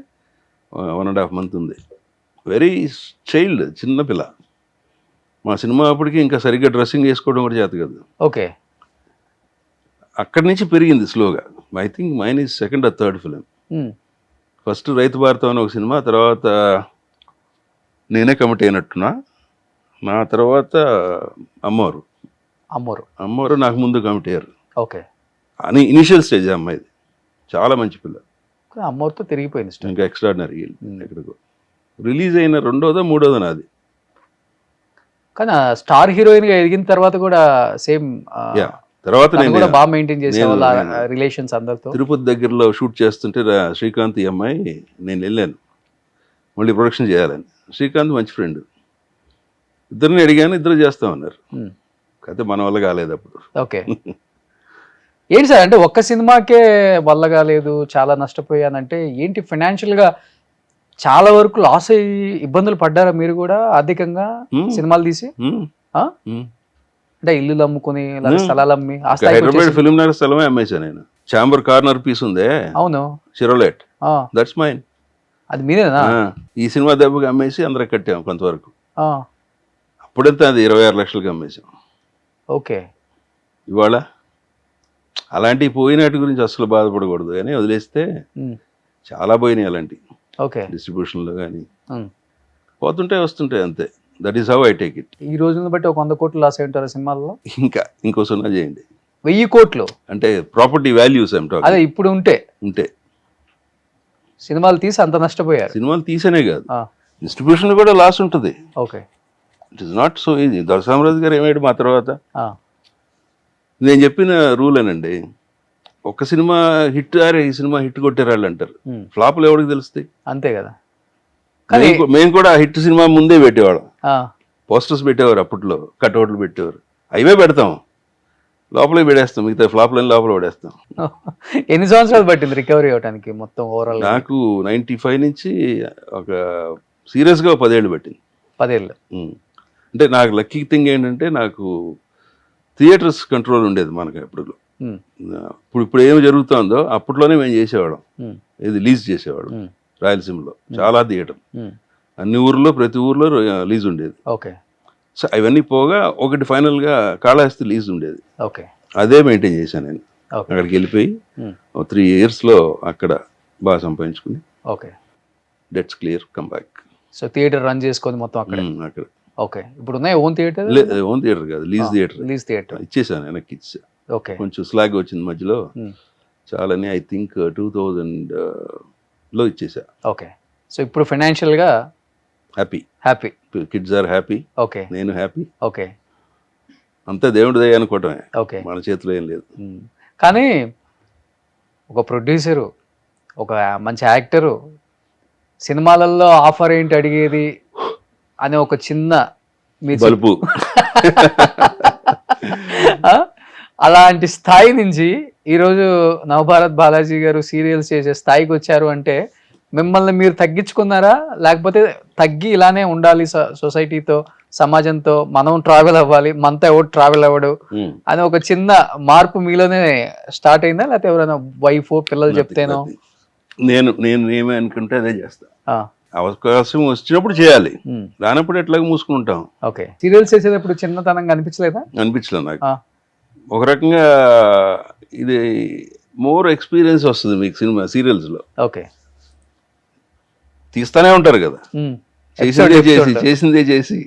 Speaker 3: 1.5 month ఉంది. వెరీ చైల్డ్, చిన్న పిల్ల. మా సినిమా అప్పటికి ఇంకా సరిగ్గా డ్రెస్సింగ్ వేసుకోవడం కూడా చేత కదా.
Speaker 2: ఓకే.
Speaker 3: అక్కడి నుంచి పెరిగింది స్లోగా. I think mine is second or third film. First Raithu Bharatham అని ఒక సినిమా, తర్వాత నేనే కమిట్ అయినట్టున్నా, నా తర్వాత అమ్మవారు నాకు ముందు కమిట్ అయ్యారు.
Speaker 2: ఓకే.
Speaker 3: అని ఇనిషియల్ స్టేజ్ అమ్మాయిది. చాలా మంచి పిల్ల.
Speaker 2: అమ్మవారితో తిరిగిపోయింది.
Speaker 3: ఇంకా ఎక్స్ట్రాడినరీ. ఎక్కడికో రిలీజ్ అయిన 2వ 3వ నాది.
Speaker 2: కానీ స్టార్ హీరోయిన్ గా ఎదిగిన తర్వాత కూడా సేమ్
Speaker 3: తర్వాత నేను
Speaker 2: బాగా మెయింటైన్ చేసేవాళ్ళ రిలేషన్స్ అందరితో.
Speaker 3: తిరుపతి దగ్గరలో షూట్ చేస్తుంటే శ్రీకాంత్ ఈ అమ్మాయి, నేను వెళ్ళాను మళ్ళీ ప్రొడక్షన్ చేయాలని. శ్రీకాంత్ మంచి ఫ్రెండ్, ఇద్దరిని అడిగాను, ఇద్దరు చేస్తామన్నారు. అయితే మన వల్ల కాలేదు అప్పుడు.
Speaker 2: ఓకే. ఏంటి సార్ అంటే ఒక్క సినిమాకే వల్ల కాలేదు, చాలా నష్టపోయానంటే ఏంటి? ఫైనాన్షియల్ గా చాలా వరకు లాస్ అయ్యి ఇబ్బందులు పడ్డారా మీరు కూడా ఆర్థికంగా సినిమాలు తీసి? అంటే ఇల్లు అమ్ముకుని స్థలాలు అమ్మి
Speaker 3: హైదరాబాద్ ఫిల్మ్ నగర్ స్థలమే అమ్మేశాను నేను. చాంబర్ కార్నర్ పీస్ ఉందే,
Speaker 2: అవును,
Speaker 3: చిరోలెట్, దట్స్ మైన్.
Speaker 2: అది మీదేనా?
Speaker 3: ఈ సినిమా దెబ్బకి అమ్మేసి అందరికి కట్టాము కొంతవరకు. అప్పుడంతా అది 26 లక్షలకి అమ్మేశాం.
Speaker 2: ఓకే.
Speaker 3: ఇవాళ అలాంటివి పోయినట్టు గురించి అసలు బాధపడకూడదు కానీ వదిలేస్తే చాలా పోయినాయి అలాంటివి.
Speaker 2: ఓకే.
Speaker 3: డిస్ట్రిబ్యూషన్లో కానీ పోతుంటాయి వస్తుంటాయి, అంతే. That is how I take it.
Speaker 2: ఈ రోజులను బట్టి ఒక 100 కోట్లు లాస్ అయి ఉంటారు సినిమాల్లో.
Speaker 3: ఇంకో సున్నా చేయండి.
Speaker 2: 1000 కోట్లు
Speaker 3: అంటే ప్రాపర్టీ వాల్యూస్
Speaker 2: అదే ఇప్పుడు ఉంటే సినిమాలు తీసి అంత నష్టపోయారు.
Speaker 3: సినిమాలు తీసేనే కాదు, డిస్ట్రిబ్యూషన్ కూడా లాస్ ఉంటుంది.
Speaker 2: Okay.
Speaker 3: It is not so easy. Dorasamaraju గారు ఏమయ్యాడు మా తర్వాత, నేను చెప్పిన రూలేనండి, ఒక్క సినిమా హిట్ అరే ఈ సినిమా హిట్ కొట్టారు వాళ్ళు అంటారు, ఫ్లాప్లు ఎవరికి తెలుస్తాయి?
Speaker 2: అంతే కదా.
Speaker 3: మేము కూడా హిట్ సినిమా ముందే పెట్టేవాళ్ళం. పోస్టర్స్ పెట్టేవారు అప్పట్లో, కట్అవుట్లు పెట్టేవారు, అవే పెడతాం, లోపలికి పెడేస్తాం, మిగతా ఫ్లాప్లని లోపల పడేస్తాం.
Speaker 2: ఎన్ని సంవత్సరాలు పట్టింది రికవరీ అవడానికి మొత్తం ఓవరాల్?
Speaker 3: నాకు 95 నుంచి ఒక సీరియస్గా 10 ఏళ్ళు పట్టింది.
Speaker 2: 10 ఏళ్ళు.
Speaker 3: అంటే నాకు లక్కీ థింగ్ ఏంటంటే నాకు థియేటర్స్ కంట్రోల్ ఉండేది మనకు ఎప్పుడు. ఇప్పుడు ఏమి జరుగుతుందో అప్పట్లోనే మేము చేసేవాళ్ళం. ఇది లీజ్ చేసేవాళ్ళం రాయలసీమలో చాలా థియేటర్, అన్ని ఊర్లో ప్రతి ఊర్లో లీజ్ ఉండేది.
Speaker 2: ఓకే.
Speaker 3: సో అవన్నీ పోగా ఒకటి ఫైనల్గా కాళహస్తి లీజ్ ఉండేది.
Speaker 2: ఓకే.
Speaker 3: అదే మెయింటైన్ చేశాను నేను. అక్కడికి వెళ్ళిపోయి 3 yearsలో అక్కడ బాగా సంపాదించుకుని,
Speaker 2: okay,
Speaker 3: debts clear, come back.
Speaker 2: So theatre run చేసుకొని మొత్తం అక్కడ. ఓకే. ఇప్పుడు ఉన్నాయి ఓన్ థియేటర్?
Speaker 3: ఓన్ థియేటర్ కాదు, లీజ్ థియేటర్
Speaker 2: ఇచ్చేసాను,
Speaker 3: వెనక్కి ఇచ్చా.
Speaker 2: ఓకే.
Speaker 3: కొంచెం స్లాగ్ వచ్చింది మధ్యలో చాలని, ఐ థింక్ 2000లో ఇచ్చేసా.
Speaker 2: ఓకే. సో ఇప్పుడు ఫైనాన్షియల్ గా
Speaker 3: happy, kids are happy,
Speaker 2: okay,
Speaker 3: నేను హ్యాపీ.
Speaker 2: ఓకే.
Speaker 3: అంతా దేవుడి దయ అనుకోవటమే,
Speaker 2: ఓకే,
Speaker 3: మన చేతిలో ఏం లేదు.
Speaker 2: కానీ ఒక ప్రొడ్యూసరు, ఒక మంచి యాక్టరు సినిమాలలో ఆఫర్ ఏంటి అడిగేది అనే ఒక చిన్న
Speaker 3: బలుపు
Speaker 2: అలాంటి స్థాయి నుంచి ఈరోజు నవభారత్ బాలాజీ గారు సీరియల్స్ చేసే స్థాయికి వచ్చారు అంటే మిమ్మల్ని మీరు తగ్గించుకున్నారా, లేకపోతే తగ్గి ఇలానే ఉండాలి సొసైటీతో, సమాజంతో, మనం ట్రావెల్ అవ్వాలి, మనతో ఎవరు ట్రావెల్ అవ్వడు అని ఒక చిన్న మార్పు మీలోనే స్టార్ట్ అయిందా, లేకపోతే ఎవరైనా వైఫ్ పిల్లలు చెప్తేనో?
Speaker 3: నేను ఏమే అనుకుంటే అదే చేస్తా. అవకాశం వచ్చినప్పుడు చేయాలి, రానప్పుడు ఎట్లాగో మూసుకుంటాం.
Speaker 2: ఓకే. సీరియల్స్ చేసేటప్పుడు చిన్నతనంగా అనిపించలేదా?
Speaker 3: అనిపించలేదు నాకు. ఒక రకంగా ఇది మోర్ ఎక్స్పీరియన్స్ వస్తుంది మీకు సీరియల్స్లో.
Speaker 2: ఓకే.
Speaker 3: తీస్తానే ఉంటారు కదా, చేసిందే చేసి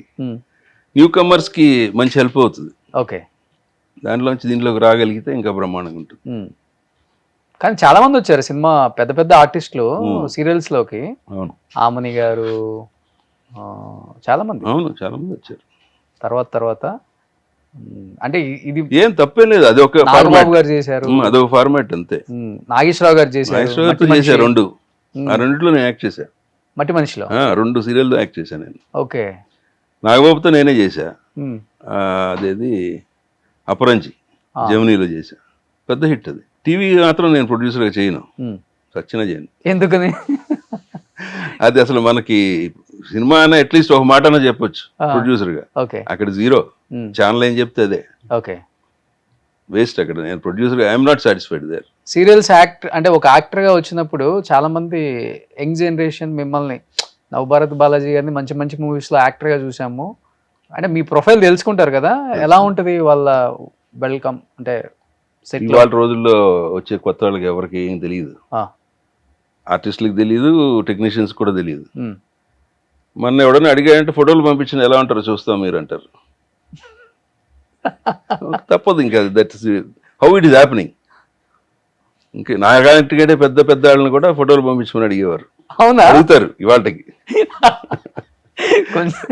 Speaker 3: న్యూ కమర్స్కి మంచి హెల్ప్ అవుతుంది.
Speaker 2: ఓకే.
Speaker 3: దాంట్లోంచి దీంట్లోకి రాగలిగితే ఇంకా బ్రహ్మాండంగా ఉంటుంది.
Speaker 2: కానీ చాలా మంది వచ్చారు సినిమా పెద్ద పెద్ద ఆర్టిస్టులు సీరియల్స్ లోకి.
Speaker 3: అవును
Speaker 2: ఆమని గారు, చాలా మంది.
Speaker 3: అవును చాలా మంది వచ్చారు.
Speaker 2: తర్వాత అంటే ఇది
Speaker 3: ఏం తప్పేం లేదు, అది ఒక
Speaker 2: నాగబాబు గారు చేశారు,
Speaker 3: అదొక ఫార్మాట్ అంతే.
Speaker 2: నాగేశ్వరరావు గారు చేశారు,
Speaker 3: నాగేశ్వరరావు చేశారు 2. ఆ 2లో నేను యాక్ట్ చేశా.
Speaker 2: మట్టి మనిషిలో
Speaker 3: 2 సీరియల్లో యాక్ట్ చేశాను నేను.
Speaker 2: ఓకే.
Speaker 3: నాగబాబుతో నేనే చేశా. అదేది అపరంజి జమినీలో చేశా, పెద్ద హిట్ అది. టీవీ మాత్రం నేను ప్రొడ్యూసర్గా చేయను, సచ్చినా చేయను.
Speaker 2: ఎందుకని?
Speaker 3: అది అసలు మనకి సినిమా అయినా అట్లీస్ట్ ఒక మాట అయినా చెప్పొచ్చు ప్రొడ్యూసర్గా.
Speaker 2: ఓకే.
Speaker 3: అక్కడ 0 ఛానల్ ఏం చెప్తే అదే.
Speaker 2: ఓకే.
Speaker 3: వేస్ట్ అక్కడ. నేను ప్రొడ్యూసర్గా I'm not satisfied there.
Speaker 2: Serials actor అంటే ఒక యాక్టర్గా వచ్చినప్పుడు చాలా మంది యంగ్ జనరేషన్ మిమ్మల్ని నవభారత్ బాలాజీ గారిని మంచి మంచి మూవీస్లో యాక్టర్గా చూసాము అంటే మీ ప్రొఫైల్ తెలుసుకుంటారు కదా, ఎలా ఉంటుంది వాళ్ళ వెల్కమ్ అంటే సెట్?
Speaker 3: ఇవాళ రోజుల్లో వచ్చే కొత్త వాళ్ళకి ఎవరికి ఏం తెలియదు, ఆర్టిస్టులకు తెలియదు, టెక్నీషియన్స్ కూడా తెలియదు. మొన్న ఎవడన్నా అడిగాడంటే ఫోటోలు పంపించిన ఎలా ఉంటారో చూస్తాం మీరు అంటారు. తప్పదు ఇంకా, that's how it is happening. ఇంకా నాకంటే పెద్ద పెద్ద వాళ్ళని కూడా ఫోటోలు పంపించమని అడిగేవారు.
Speaker 2: అవునా?
Speaker 3: అడుగుతారు ఇవాళకి.
Speaker 2: కొంచెం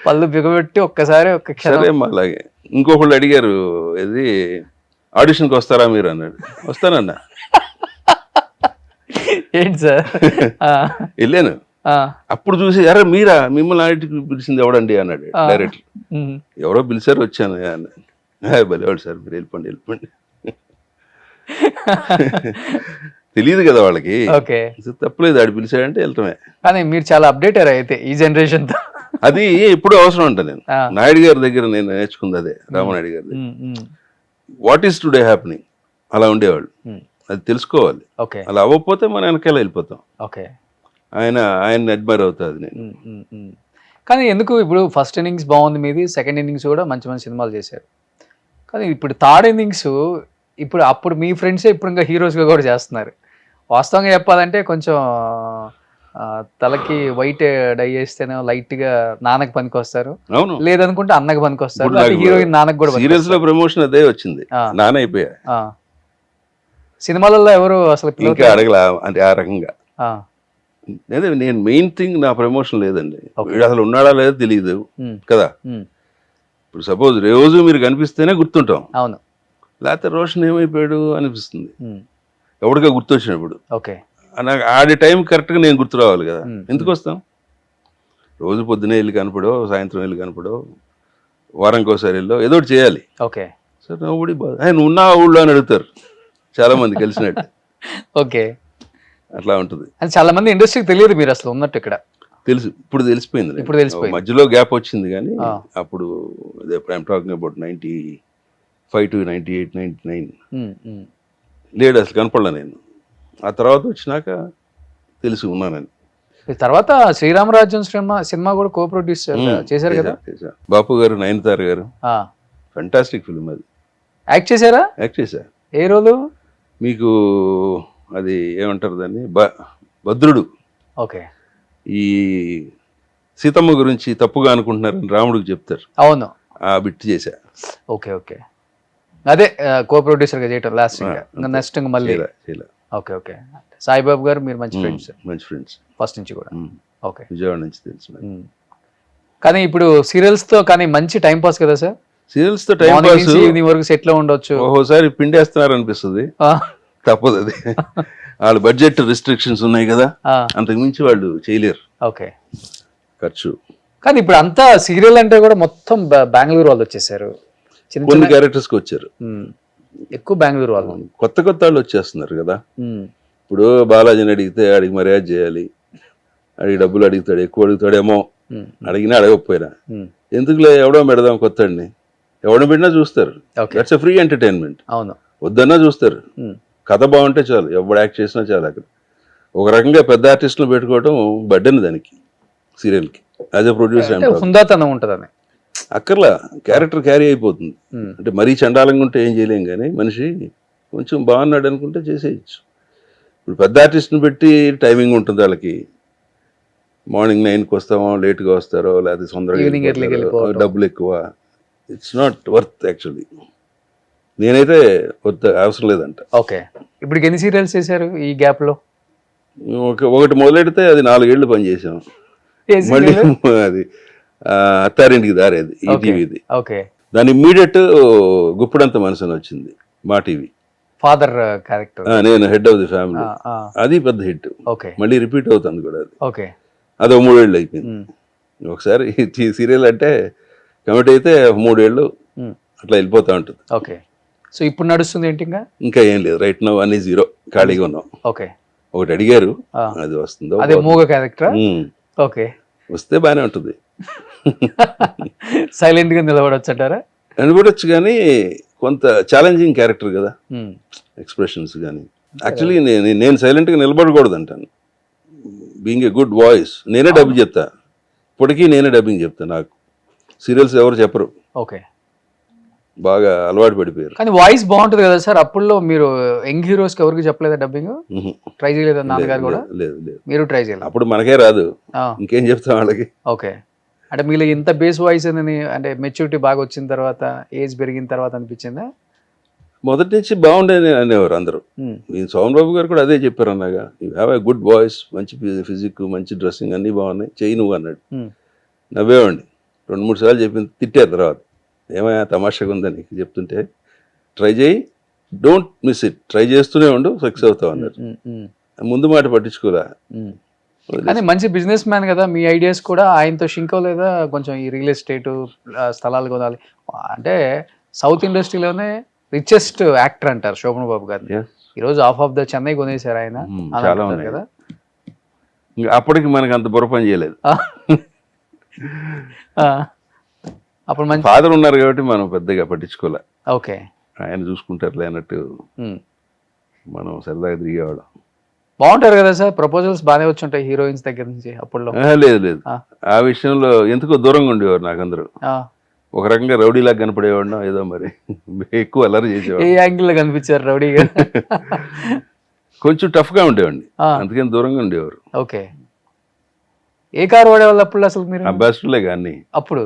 Speaker 2: పళ్ళు బిగబెట్టి ఒక్కసారి ఒక్క
Speaker 3: సరే అలాగే. ఇంకొకళ్ళు అడిగారు, ఇది ఆడిషన్కి వస్తారా మీరు అన్నాడు. వస్తానన్నా.
Speaker 2: ఏంటి సార్?
Speaker 3: వెళ్ళాను. అప్పుడు చూసి అరే మీరా, మిమ్మల్ని ఆడికి పిలిచింది ఎవడండి అన్నాడు డైరెక్టర్. ఎవరో పిలిచారు వచ్చాను అన్నాడు. భలేవాడు సార్, మీరు వెళ్ళిపోండి. తెలియదు కదా వాళ్ళకి.
Speaker 2: ఓకే.
Speaker 3: తప్పలేదు, ఆడు పిలిచాడంటే వెళ్తామే.
Speaker 2: కానీ మీరు చాలా అప్డేట్ అయితే ఈ జనరేషన్ తో.
Speaker 3: అది ఎప్పుడు అవసరం అంట. నేను నాయుడు గారి దగ్గర నేను నేర్చుకుంది అదే, రామనాయుడు గారి దగ్గర. వాట్ ఈస్ టుడే హ్యాపెనింగ్ అలా ఉండేవాళ్ళు. అది తెలుసుకోవాలి. అలా అవ్వకపోతే మనం వెనకాల వెళ్ళిపోతాం.
Speaker 2: ఓకే.
Speaker 3: ఆయన అడ్మైర్ అవుతుంది నేను.
Speaker 2: కానీ ఎందుకు ఇప్పుడు ఫస్ట్ ఇన్నింగ్స్ బాగుంది మీది, సెకండ్ ఇన్నింగ్స్ కూడా మంచి మంచి సినిమాలు చేశారు. కానీ ఇప్పుడు థర్డ్ ఇన్నింగ్స్ ఇప్పుడు అప్పుడు మీ ఫ్రెండ్సే ఇప్పుడు ఇంకా హీరోస్గా కూడా చేస్తున్నారు. వాస్తవంగా చెప్పాలంటే కొంచెం తలకి వైట్ డై చేస్తేనే లైట్గా నాన్నకి పనికి వస్తారు, లేదనుకుంటే అన్నకి పనికి వస్తారు, హీరోయిన్ నాన్నకి కూడా.
Speaker 3: సీరియల్స్ లో ప్రమోషన్ అదే వచ్చింది, నాన్న అయిపోయా.
Speaker 2: సినిమాలలో ఎవరు అసలు
Speaker 3: ఇంకా అడగలా అంటే ఆ రకంగా. అదే నేను మెయిన్ థింగ్, నా ప్రమోషన్ లేదండి. వీడు అసలు ఉన్నాడా లేదో తెలియదు కదా. ఇప్పుడు సపోజ్ రోజు మీరు కనిపిస్తేనే గుర్తుంటాం,
Speaker 2: అవును,
Speaker 3: లేకపోతే రోషన్ ఏమైపోయాడు అనిపిస్తుంది ఎవరిగా గుర్తొచ్చినప్పుడు.
Speaker 2: ఓకే.
Speaker 3: నాకు ఆడే టైం కరెక్ట్గా నేను గుర్తు రావాలి కదా. ఎందుకు వస్తాం? రోజు పొద్దునే వెళ్ళి కనపడో, సాయంత్రం వెళ్ళి కనపడో, వారానికి ఒకసారి వెళ్ళో ఏదో ఒకటి చేయాలి.
Speaker 2: ఓకే.
Speaker 3: సరే నవ్వుడి బాధ, నువ్వు ఉన్నా ఊళ్ళో అని అడుగుతారు చాలా మంది కలిసినట్టు.
Speaker 2: ఓకే.
Speaker 3: అట్లా ఉంటుంది.
Speaker 2: అని చాలా మంది ఇండస్ట్రీకి తెలియదు మీరు అసలు ఉన్నట్టు ఇక్కడ.
Speaker 3: తెలుసు, ఇప్పుడు తెలిసిపోయింది.
Speaker 2: ఇప్పుడు తెలిసిపోయింది.
Speaker 3: మధ్యలో గ్యాప్ వచ్చింది కానీ అప్పుడు ఐఎమ్ టాకింగ్ అబౌట్ 95 to 98, 99 లేడు అసలు, కనపడలే నేను. ఆ తర్వాత వచ్చినాక తెలిసి ఉన్నానని.
Speaker 2: తర్వాత శ్రీరామరాజ్యం సినిమా కూడా కో ప్రొడ్యూస్ చేశారు కదా
Speaker 3: బాపు గారు, నయనతార గారు. ఫెంటాస్టిక్ ఫిల్మ్ అది.
Speaker 2: యాక్ట్ చేశారా?
Speaker 3: యాక్ట్ చేశా.
Speaker 2: ఏ రోలు?
Speaker 3: మీకు అది ఏమంటారు దాన్ని, భద్రుడు.
Speaker 2: ఓకే.
Speaker 3: ఈ సీతమ్మ గురించి తప్పుగా అనుకుంటున్నారని రాముడికి చెప్తారు.
Speaker 2: అవును,
Speaker 3: ఆ బిట్ చేశా.
Speaker 2: ఓకే. ఓకే. అదే కో ప్రొడ్యూసర్ గా చేయటం లాస్ట్ నెక్స్ట్ మళ్ళీ. ఓకే. ఓకే. సాయిబాబు గారు మీరు మంచి ఫ్రెండ్స్ ఫస్ట్ నుంచి కూడా. ఓకే.
Speaker 3: విజయవాడ నుంచి తెలుసు.
Speaker 2: కానీ ఇప్పుడు సీరియల్స్ తో కానీ మంచి టైం పాస్ కదా సార్?
Speaker 3: సీరియల్స్ తో టైం పాస్,
Speaker 2: ఈవినింగ్ వరకు సెట్ లో ఉండొచ్చు.
Speaker 3: ఓసారి పిండేస్తున్నారు అనిపిస్తుంది, తప్పదు అది. వాళ్ళ బడ్జెట్ రిస్ట్రిక్షన్స్ ఉన్నాయి కదా, అంతకు మించి వాళ్ళు చేయలేరు.
Speaker 2: ఓకే.
Speaker 3: ఖర్చు.
Speaker 2: కానీ ఇప్పుడు అంతా సీరియల్ అంటే కూడా మొత్తం బెంగళూరు వాళ్ళు వచ్చేసారు,
Speaker 3: కొన్ని క్యారెక్టర్స్ కి వచ్చారు
Speaker 2: ఎక్కువ బెంగళూరు వాళ్ళు.
Speaker 3: కొత్త వాళ్ళు వచ్చేస్తున్నారు కదా. ఇప్పుడు బాలాజీని అడిగితే ఆడికి మర్యాద చేయాలి, అడిగి డబ్బులు అడుగుతాడు, ఎక్కువ అడుగుతాడేమో, అడిగినా అడగకపోయినా ఎందుకులే ఎవడో పెడదాం కొత్తడిని, ఎవడో పెట్టినా చూస్తారు. That's free entertainment.
Speaker 2: అవును,
Speaker 3: వద్దన్నా చూస్తారు. కథ బాగుంటే చాలు, ఎవడు యాక్ట్ చేసినా చాలు. అక్కడ ఒక రకంగా పెద్ద ఆర్టిస్టులు పెట్టుకోవడం బడ్డని దానికి, సీరియల్కి యాజ్ ఎ ప్రొడ్యూసర్.
Speaker 2: హుందాతనం ఉంటుందని
Speaker 3: అక్కర్లా, క్యారెక్టర్ క్యారీ అయిపోతుంది. అంటే మరీ చండాలంగా ఉంటే ఏం చేయలేం, కానీ మనిషి కొంచెం బాగున్నాడు అనుకుంటే చేసేయచ్చు. ఇప్పుడు పెద్ద ఆర్టిస్ట్ని పెట్టి టైమింగ్ ఉంటుంది వాళ్ళకి, మార్నింగ్ 9కి వస్తామో, లేట్గా వస్తారో, లేకపోతే తొందరగా డబ్బులు ఎక్కువ. It's not worth actually. నేనైతే అవసరం లేదంట.
Speaker 2: ఓకే, ఇప్పుడు ఎన్ని సీరియల్స్ చేశారు ఈ గ్యాప్ లో?
Speaker 3: ఒకటి మొదలెడితే అది 4 ఏళ్ళు పనిచేసాం.
Speaker 2: ఏ
Speaker 3: మళ్ళీ
Speaker 2: serial?
Speaker 3: అది అత్తారింటికి దారేది ఈటీవీది.
Speaker 2: ఓకే,
Speaker 3: దాని ఇమ్మీడియట్ గుప్పుడంత మనసు అని వచ్చింది మా టీవీ.
Speaker 2: Father character.
Speaker 3: నేను హెడ్ ఆఫ్ ది ఫ్యామిలీ, అది పెద్ద హిట్.
Speaker 2: ఓకే
Speaker 3: మళ్ళీ రిపీట్ అవుతుంది కూడా అది.
Speaker 2: ఓకే.
Speaker 3: అది 3 ఏళ్ళు అయిపోయింది. ఒకసారి ఈ సీరియల్ అంటే కమిటీ అయితే 3 ఏళ్ళు అట్లా వెళ్ళిపోతూ ఉంటుంది.
Speaker 2: ఓకే, సో ఇప్పుడు నడుస్తుంది ఏంటి
Speaker 3: ఇంకా ఏం లేదు, రైట్ నౌ అన్ని 0, ఖాళీగా ఉన్నాం.
Speaker 2: ఓకే,
Speaker 3: ఒకటి అడిగారు, అది వస్తుందో.
Speaker 2: అదే మూగ క్యారెక్టర్. ఓకే,
Speaker 3: వస్తే బాగానే ఉంటుంది.
Speaker 2: సైలెంట్ గా నిలబడొచ్చు అంటారా?
Speaker 3: అనిపడచ్చు, కానీ కొంత ఛాలెంజింగ్ క్యారెక్టర్ కదా, ఎక్స్ప్రెషన్స్ కానీ. యాక్చువల్లీ నేను సైలెంట్గా నిలబడకూడదు అంటాను. బీయింగ్ ఏ గుడ్ వాయిస్, నేనే డబ్బింగ్ చెప్తా. ఇప్పటికీ నేనే డబ్బింగ్ చెప్తా. నాకు సీరియల్స్ ఎవరు చెప్పరు.
Speaker 2: ఓకే,
Speaker 3: బాగా అలవాటు పడిపోయారు.
Speaker 2: కానీ వాయిస్ బాగుంటుంది కదా సార్. అప్పుల్లో మీరు యంగ్ హీరోస్ కి ఎవరికి చెప్పలేదా డబ్బింగ్? ట్రై చేయలేదా నాన్నగారు కూడా?
Speaker 3: లేదు లేదు,
Speaker 2: మీరు ట్రై చేయలేదు.
Speaker 3: అప్పుడు మనకే రాదు, ఇంకేం చెప్తాం వాళ్ళకి.
Speaker 2: ఓకే, అంటే మీరు ఇంత బేస్ వాయిస్ అని అంటే మెచ్యూరిటీ బాగా వచ్చిన తర్వాత, ఏజ్ పెరిగిన తర్వాత అనిపించిందా?
Speaker 3: మొదటి నుంచి బాగుండేది అనేవారు అందరూ. సోమన్ బాబు గారు కూడా అదే చెప్పారు అన్నగా, you have a good voice, మంచి ఫిజిక్, మంచి డ్రెస్సింగ్ అన్నీ బాగున్నాయి, చెయ్యి నువ్వు అన్నాడు. నవ్వేవాడిని. 2-3 సార్లు చెప్పింది, తిట్టారు తర్వాత. ఏమయ్యా తమాషాగా ఉందని చెప్తుంటే, ట్రై చేయి, డోంట్ మిస్ ఇట్, ట్రై చేస్తూనే ఉండు, సక్సెస్ అవుతావు అన్నారు. ముందు మాట పట్టించుకోరా.
Speaker 2: కానీ మంచి బిజినెస్ మ్యాన్ కదా, మీ ఐడియాస్ కూడా ఆయనతో షింక్ అవ్వలేదా? కొంచెం ఈ రియల్ ఎస్టేట్ స్థలాలు కొనాలి అంటే, సౌత్ ఇండస్ట్రీలోనే రిచెస్ట్ యాక్టర్ అంటారు శోభన్ బాబు గారిని. ఈరోజు ఆఫ్ ద చెన్నై కొనేశారు ఆయన.
Speaker 3: చాలా ఉన్నాయి కదా. అప్పటికి మనకి అంత బుర్ర పని చేయలేదు.
Speaker 2: అప్పుడు మంచి
Speaker 3: ఫాదర్ ఉన్నారు కాబట్టి మనం పెద్దగా పట్టించుకోలే.
Speaker 2: ఓకే,
Speaker 3: ఆయన చూసుకుంటారులే అన్నట్టు మనం సరదాగా తిరిగేవాళ్ళం.
Speaker 2: బాగుంటారు కదా సార్, ప్రపోజల్స్ బాగానే వచ్చి ఉంటాయి హీరోయిన్స్ దగ్గర నుంచి అప్పుడులో?
Speaker 3: లేదు లేదు, ఆ విషయంలో ఎందుకో దూరంగా ఉండేవారు నాకు అందరూ. ఒక రకంగా రౌడీలాగా కనపడేవాడినా ఏదో, మరి ఎక్కువ అల్లరి చేసేవాడు.
Speaker 2: ఏ యాంగిల్ లో కనిపించారు రౌడీగా?
Speaker 3: కొంచెం టఫ్ గా ఉండేవాడిని, అందుకని దూరంగా ఉండేవారు.
Speaker 2: ఓకే, ఏ కార్ వాడేవాళ్ళు అప్పుడు అసలు మీరు?
Speaker 3: అంబాసిడర్లే కానీ
Speaker 2: అప్పుడు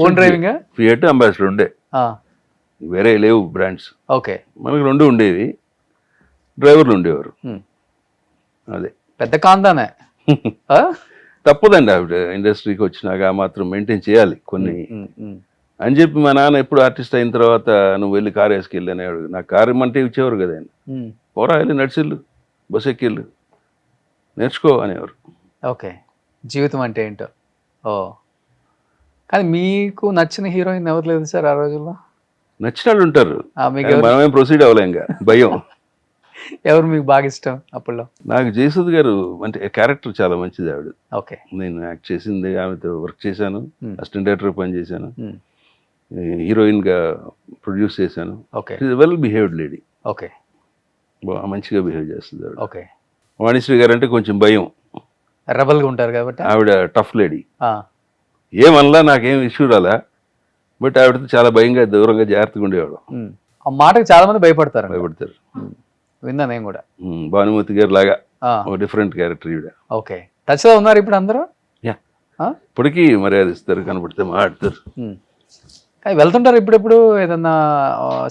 Speaker 2: ఓన్ డ్రైవింగ్,
Speaker 3: ఫియట్ అంబాసిడర్ ఉండే, వేరే లేవు బ్రాండ్స్.
Speaker 2: ఓకే,
Speaker 3: మనకి 2 ఉండేవి, డ్రైవర్లు ఉండేవారు. అదే
Speaker 2: పెద్ద కాందానే.
Speaker 3: తప్పదండి, ఆవిడ ఇండస్ట్రీకి వచ్చినాక మాత్రం మెయింటైన్ చేయాలి కొన్ని అని చెప్పి. మా నాన్న ఎప్పుడు ఆర్టిస్ట్ అయిన తర్వాత నువ్వు వెళ్ళి కారు వేసుకెళ్ళి అనేవాడు. నాకు కారు ఇమ్మంటే ఇచ్చేవారు కదా ఆయన. పోరా వెళ్ళి నడిచిళ్ళు, బస్ ఎక్కిళ్ళు, నేర్చుకో అనేవారు.
Speaker 2: ఓకే, జీవితం అంటే ఏంటో. ఓ, కానీ మీకు నచ్చిన హీరోయిన్ ఎవరు లేదు సార్ ఆ రోజుల్లో?
Speaker 3: నచ్చిన వాళ్ళు ఉంటారు,
Speaker 2: మీకు
Speaker 3: మనమేం ప్రొసీడ్ అవ్వలేం ఇంకా, భయం.
Speaker 2: ఎవరు మీకు బాగా ఇష్టం అప్పుల్లో?
Speaker 3: నాకు జయసుద్ గారు అంటే క్యారెక్టర్ చాలా మంచిది ఆవిడ.
Speaker 2: ఓకే,
Speaker 3: నేను యాక్ట్ చేసింది, ఆమెతో వర్క్ చేశాను, అసిస్టెంట్ డైరెక్టర్ పని చేశాను, హీరోయిన్ గా ప్రొడ్యూస్ చేశాను.
Speaker 2: Okay,
Speaker 3: well behaved lady.
Speaker 2: Okay,
Speaker 3: మంచిగా బిహేవ్ చేస్తుంది ఆవిడ.
Speaker 2: ఓకే,
Speaker 3: వాణిశ్రీ గారు అంటే కొంచెం భయం,
Speaker 2: రెబల్గా ఉంటారు కాబట్టి.
Speaker 3: ఆవిడ టఫ్ లేడీ, ఏమనలా నాకేం ఇష్యూ రాలా, బట్ ఆవిడతో చాలా భయంగా దూరంగా జాగ్రత్తగా ఉండేవాడు.
Speaker 2: ఆ మాటకి చాలా మంది భయపడతారు. విన్నా నేను కూడా.
Speaker 3: భానుమతి గారు లాగా ఒక డిఫరెంట్ క్యారెక్టర్ ఈవిడ.
Speaker 2: ఓకే, టచ్ లో ఉన్నారు ఇప్పుడు అందరూ?
Speaker 3: ఇప్పటికీ మర్యాద ఇస్తారు, కనబడితే మాట్లాడతారు.
Speaker 2: వెళ్తుంటారు ఇప్పుడెప్పుడు ఏదన్నా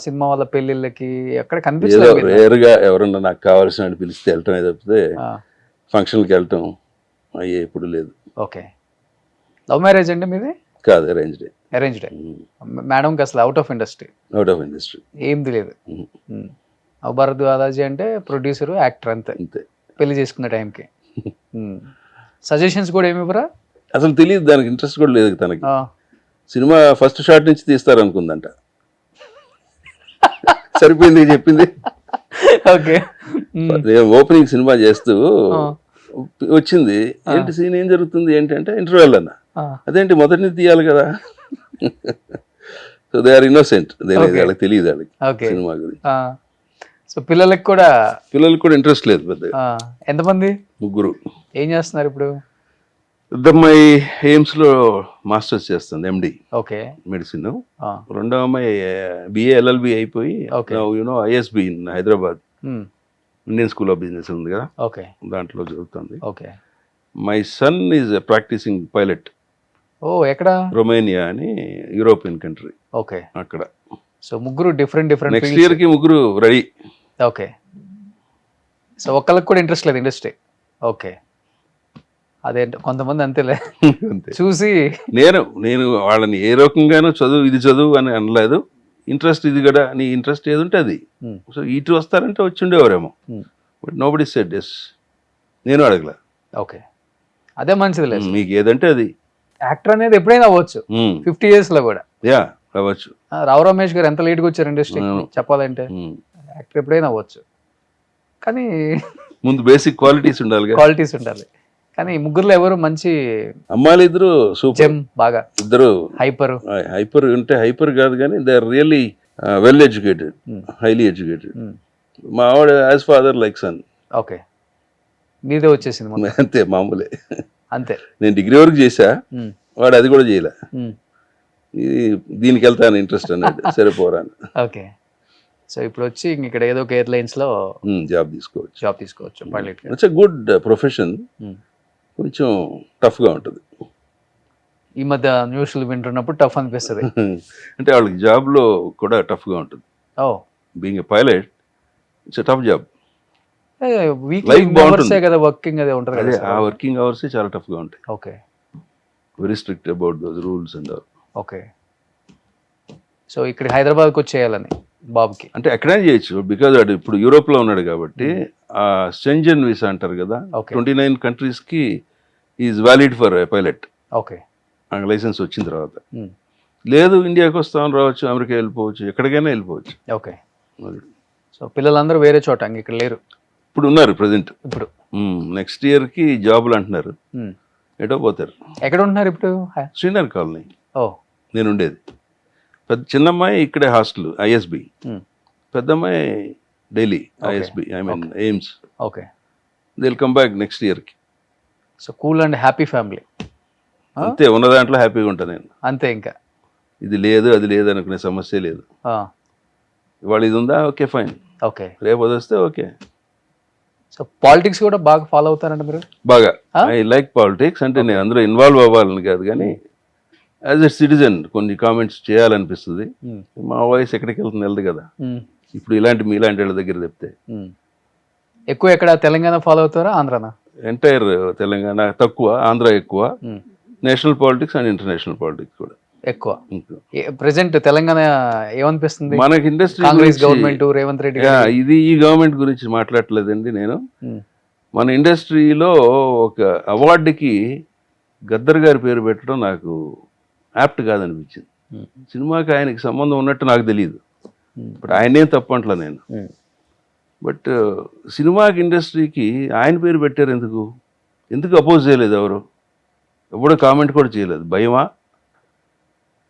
Speaker 2: సినిమా వాళ్ళ పెళ్లిళ్ళకి? ఎక్కడ కనిపించలేదు.
Speaker 3: రేరుగా ఎవరన్నా నాకు కావాల్సిన పిలిస్తే వెళ్ళటం, తప్పితే ఫంక్షన్కి వెళ్ళటం అయ్యే ఎప్పుడు లేదు.
Speaker 2: ఓకే, లవ్ మ్యారేజ్ అండి మీది?
Speaker 3: కాదు, అరేంజ్డ్.
Speaker 2: అరేంజ్డ్. మేడంకి అసలు అవుట్ ఆఫ్ ఇండస్ట్రీ ఏంది లేదు. భరత్ దాదాజీ అంటే ప్రొడ్యూసర్, యాక్టర్, అంతే. పెళ్లి చేసుకున్న టైంకి సజెషన్స్ కూడా ఏమి ఇవ్వరా?
Speaker 3: అసలు తెలియదు, దానికి ఇంట్రెస్ట్ కూడా లేదు తనకి. సినిమా ఫస్ట్ షాట్ నుంచి తీస్తారు అనుకుందంట, సరిపోయింది చెప్పింది.
Speaker 2: ఓకే,
Speaker 3: ఓపెనింగ్ సినిమా చేస్తూ వచ్చింది, ఏంటి సీన్ ఏం జరుగుతుంది ఏంటంటే ఇంటర్వెల్ అన్న, అదేంటి మొదటి నుంచి తీయాలి కదా. సో దే ఆర్ ఇన్నోసెంట్, వాళ్ళకి తెలియదు వాళ్ళకి సినిమా గురించి.
Speaker 2: సో పిల్లలకు కూడా
Speaker 3: ఇంట్రెస్ట్ లేదు పెద్దగా.
Speaker 2: ఎంతమంది?
Speaker 3: 3.
Speaker 2: ఏం చేస్తున్నారు ఇప్పుడు?
Speaker 3: పెద్దమ్మాయి ఎయిమ్స్ లో మాస్టర్స్ చేస్తుంది, ఎండి
Speaker 2: ఓకే
Speaker 3: మెడిసిన్. రెండో అమ్మాయి బిఏ ఎల్ఎల్బి అయిపోయి ISB in Hyderabad, Indian school of business ఉంది కదా,
Speaker 2: ఓకే,
Speaker 3: దాంట్లో చదువుతుంది.
Speaker 2: Okay,
Speaker 3: my son is practising pilot.
Speaker 2: ఓ, ఎక్కడ?
Speaker 3: రొమేనియా అని యూరోపియన్ కంట్రీ.
Speaker 2: ఓకే,
Speaker 3: అక్కడ
Speaker 2: సో ముగ్గురు డిఫరెంట్
Speaker 3: నెక్స్ట్ ఇయర్ కి ముగ్గురు రెడీ.
Speaker 2: ఓకే. సో ఒక్కళ్ళకి కూడా ఇంట్రెస్ట్ లేదు ఇండస్ట్రీ. ఓకే. అదే కొంతమంది అంతేలే
Speaker 3: అంతే.
Speaker 2: చూసి
Speaker 3: నేను వాళ్ళని ఏ రకంగానూ చదువు ఇది చదువు అని అనలేదు. ఇంట్రెస్ట్ ఇది కూడా, నీ ఇంట్రెస్ట్ ఏది ఉంటే అది. సో ఇటు వస్తారంటే వచ్చి ఉండేవారేమో. But nobody said yes. నేను అడగల.
Speaker 2: ఓకే. అదే మంచిది లేదు.
Speaker 3: మీకు ఏదంటే అది.
Speaker 2: యాక్టర్ అనేది ఎప్పుడైనా అవ్వచ్చు 50 years లో కూడా.
Speaker 3: యా అవ్వచ్చు.
Speaker 2: రావు రమేష్ గారు ఎంత లేట్గా వచ్చారు ఇండస్ట్రీ చెప్పాలంటే. యాక్టర్ ఎప్పుడైనా అవ్వచ్చు కానీ
Speaker 3: ముందు బేసిక్ క్వాలిటీస్ ఉండాలి.
Speaker 2: క్వాలిటీస్ ఉండాలి. కానీ ముగ్గురులో ఎవరు మంచి
Speaker 3: అమ్మాయిలు ఇద్దరు సూపర్,
Speaker 2: జెమ్ బాగా
Speaker 3: ఇద్దరు
Speaker 2: హైపర్
Speaker 3: అంటే హైపర్ కాదు కానీ they are really well educated, highly educated. మా ఆవిడ as father like son.
Speaker 2: Okay. మీదే వచ్చేసింది మొత్తం.
Speaker 3: అంతే, మామూలే.
Speaker 2: అంతే.
Speaker 3: నేను డిగ్రీ వరకు చేశా, వాడు అది కూడా చేయలే. దీనికి వెళ్తాను ఇంట్రెస్ట్ అన్నాడు, సరిపోరాను.
Speaker 2: ఓకే. సో ఇప్పుడు వచ్చి ఇక్కడ ఏదో ఒక ఎయిర్లైన్స్ లో
Speaker 3: జాబ్ తీసుకోవచ్చు.
Speaker 2: Pilot.
Speaker 3: It's a good profession. కొంచెం టఫ్ గా ఉంటుంది.
Speaker 2: ఈ మధ్య న్యూస్లు వింటున్నప్పుడు టఫ్ అనిపిస్తుంది.
Speaker 3: అంటే వాళ్ళకి జాబ్ లో కూడా టఫ్ గా ఉంటుంది.
Speaker 2: ఓ,
Speaker 3: being a pilot it's a tough job.
Speaker 2: Week అవర్సే కదా వర్కింగ్ అదే ఉంటుంది
Speaker 3: అదే
Speaker 2: కదా.
Speaker 3: ఆ వర్కింగ్ అవర్స్ చాలా టఫ్ గా ఉంటాయి.
Speaker 2: Okay.
Speaker 3: Very strict about those rules and all.
Speaker 2: Okay. So ఇక్కడ హైదరాబాద్కి వచ్చేయాలని బాబుకి
Speaker 3: అంటే ఎక్కడైనా చేయొచ్చు, బికాజ్ వాడు ఇప్పుడు యూరోప్ లో ఉన్నాడు కాబట్టి ఆ స్టెంజన్ వీసా అంటారు కదా, 29 countries కి is valid for pilot.
Speaker 2: Okay.
Speaker 3: నాకు లైసెన్స్ వచ్చిన తర్వాత. లేదు ఇండియాకి వస్తామని రావచ్చు, అమెరికా వెళ్ళిపోవచ్చు, ఎక్కడికైనా వెళ్ళిపోవచ్చు.
Speaker 2: ఓకే. సో పిల్లలందరూ వేరే చోట ఇక్కడ లేరు,
Speaker 3: ఇప్పుడు ఉన్నారు ప్రజెంట్.
Speaker 2: ఇప్పుడు
Speaker 3: నెక్స్ట్ ఇయర్ కి జాబులు అంటున్నారు, ఎటో పోతారు.
Speaker 2: ఎక్కడ ఉంటున్నారు ఇప్పుడు?
Speaker 3: శ్రీనగర్ కాలనీ.
Speaker 2: ఓ,
Speaker 3: నేను ఉండేది. చిన్నమ్మాయి ఇక్కడే హాస్టల్ ఐఎస్బి, పెద్దమ్మాయి Delhi ISB, I mean AIIMS.
Speaker 2: Okay.
Speaker 3: They will come back next year కి.
Speaker 2: So cool and happy family.
Speaker 3: అంతే, ఉన్న దాంట్లో హ్యాపీగా ఉంటాను నేను.
Speaker 2: అంతే, ఇంకా
Speaker 3: ఇది లేదు అది లేదు అనుకునే సమస్య లేదు. ఇవాళ ఇది ఉందా, ఓకే ఫైన్.
Speaker 2: ఓకే.
Speaker 3: రేపు అది వస్తే ఓకే.
Speaker 2: సో పాలిటిక్స్ కూడా బాగా ఫాలో అవుతారంట మీరు?
Speaker 3: బాగా. I like politics. అంటే నేను అందులో ఇన్వాల్వ్ అవ్వాలని కాదు కానీ యాజ్ ఎ సిటిజన్ కొన్ని కామెంట్స్ చేయాలనిపిస్తుంది. మా వాయిస్ ఎక్కడికి వెళ్తుంది వెళ్ళదు కదా. ఇప్పుడు మీలాంటి వాళ్ళ దగ్గర చెప్తే
Speaker 2: ఎక్కువ ఎక్కడ తెలంగాణ ఫాలో అవుతారా, ఆంధ్రానా?
Speaker 3: ఎంటైర్ తెలంగాణ తక్కువ, ఆంధ్ర ఎక్కువ. National politics and international politics కూడా
Speaker 2: ఎక్కువ. ప్రెసెంట్ తెలంగాణ ఏమనిపిస్తుంది
Speaker 3: మనకి? ఇండస్ట్రీ
Speaker 2: గవర్నమెంట్ రేవంత్ రెడ్డి
Speaker 3: ఇది ఈ గవర్నమెంట్ గురించి మాట్లాడలేదండి నేను. మన ఇండస్ట్రీలో ఒక అవార్డుకి గద్దర్ గారి పేరు పెట్టడం నాకు యాప్ట్ కాదనిపించింది. సినిమాకి ఆయనకి సంబంధం ఉన్నట్టు నాకు తెలియదు. బట్ ఆయనేం తప్పంట్లా నేను. బట్ సినిమాకి ఇండస్ట్రీకి ఆయన పేరు పెట్టారు ఎందుకు అపోజ్ చేయలేదు? ఎవడో కామెంట్ కూడా చేయలేదు. భయమా?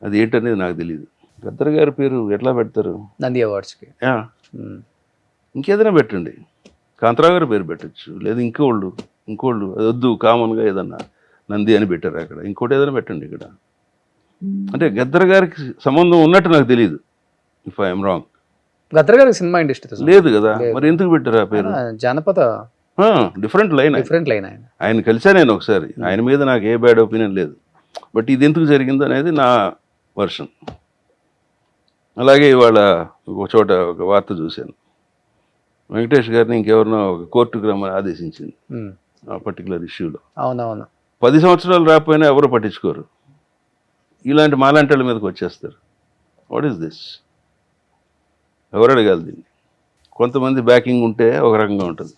Speaker 3: అది ఏంటనేది నాకు తెలియదు. గద్దర్ గారి పేరు ఎట్లా పెడతారు?
Speaker 2: నంది అవార్డ్స్కి.
Speaker 3: ఇంకేదైనా పెట్టండి, కాంతరావు గారి పేరు పెట్టచ్చు, లేదా ఇంకోళ్ళు అది వద్దు, కామన్గా ఏదన్నా నంది అని పెట్టారు అక్కడ, ఇంకోటి ఏదైనా పెట్టండి ఇక్కడ. అంటే గద్దర్ గారికి సంబంధం ఉన్నట్టు నాకు తెలియదు, ఇఫ్ ఐఎమ్ రాంగ్.
Speaker 2: గద్దర్ గారికి సినిమా ఇండస్ట్రీ లేదు కదా,
Speaker 3: మరి ఎందుకు పెట్టారు ఆ పేరు?
Speaker 2: జానపద
Speaker 3: డిఫరెంట్ లైన్. ఆయన కలిసా నేను ఒకసారి. ఆయన మీద నాకు ఏ బ్యాడ్ ఒపీనియన్ లేదు. బట్ ఇది ఎందుకు జరిగిందో అనేది నా వర్షన్. అలాగే ఇవాళ ఒక చోట ఒక వార్త చూశాను, వెంకటేష్ గారిని ఇంకెవరినో ఒక కోర్టుకు రమ్మని ఆదేశించింది ఆ పర్టికులర్ ఇష్యూలో.
Speaker 2: అవునవును.
Speaker 3: 10 సంవత్సరాలు రాకపోయినా ఎవరు పట్టించుకోరు, ఇలాంటి మాలాంటి వాళ్ళ మీదకి వచ్చేస్తారు. What is this? ఎవరు అడగాలి దీన్ని? కొంతమంది బ్యాకింగ్ ఉంటే ఒక రకంగా ఉంటుంది,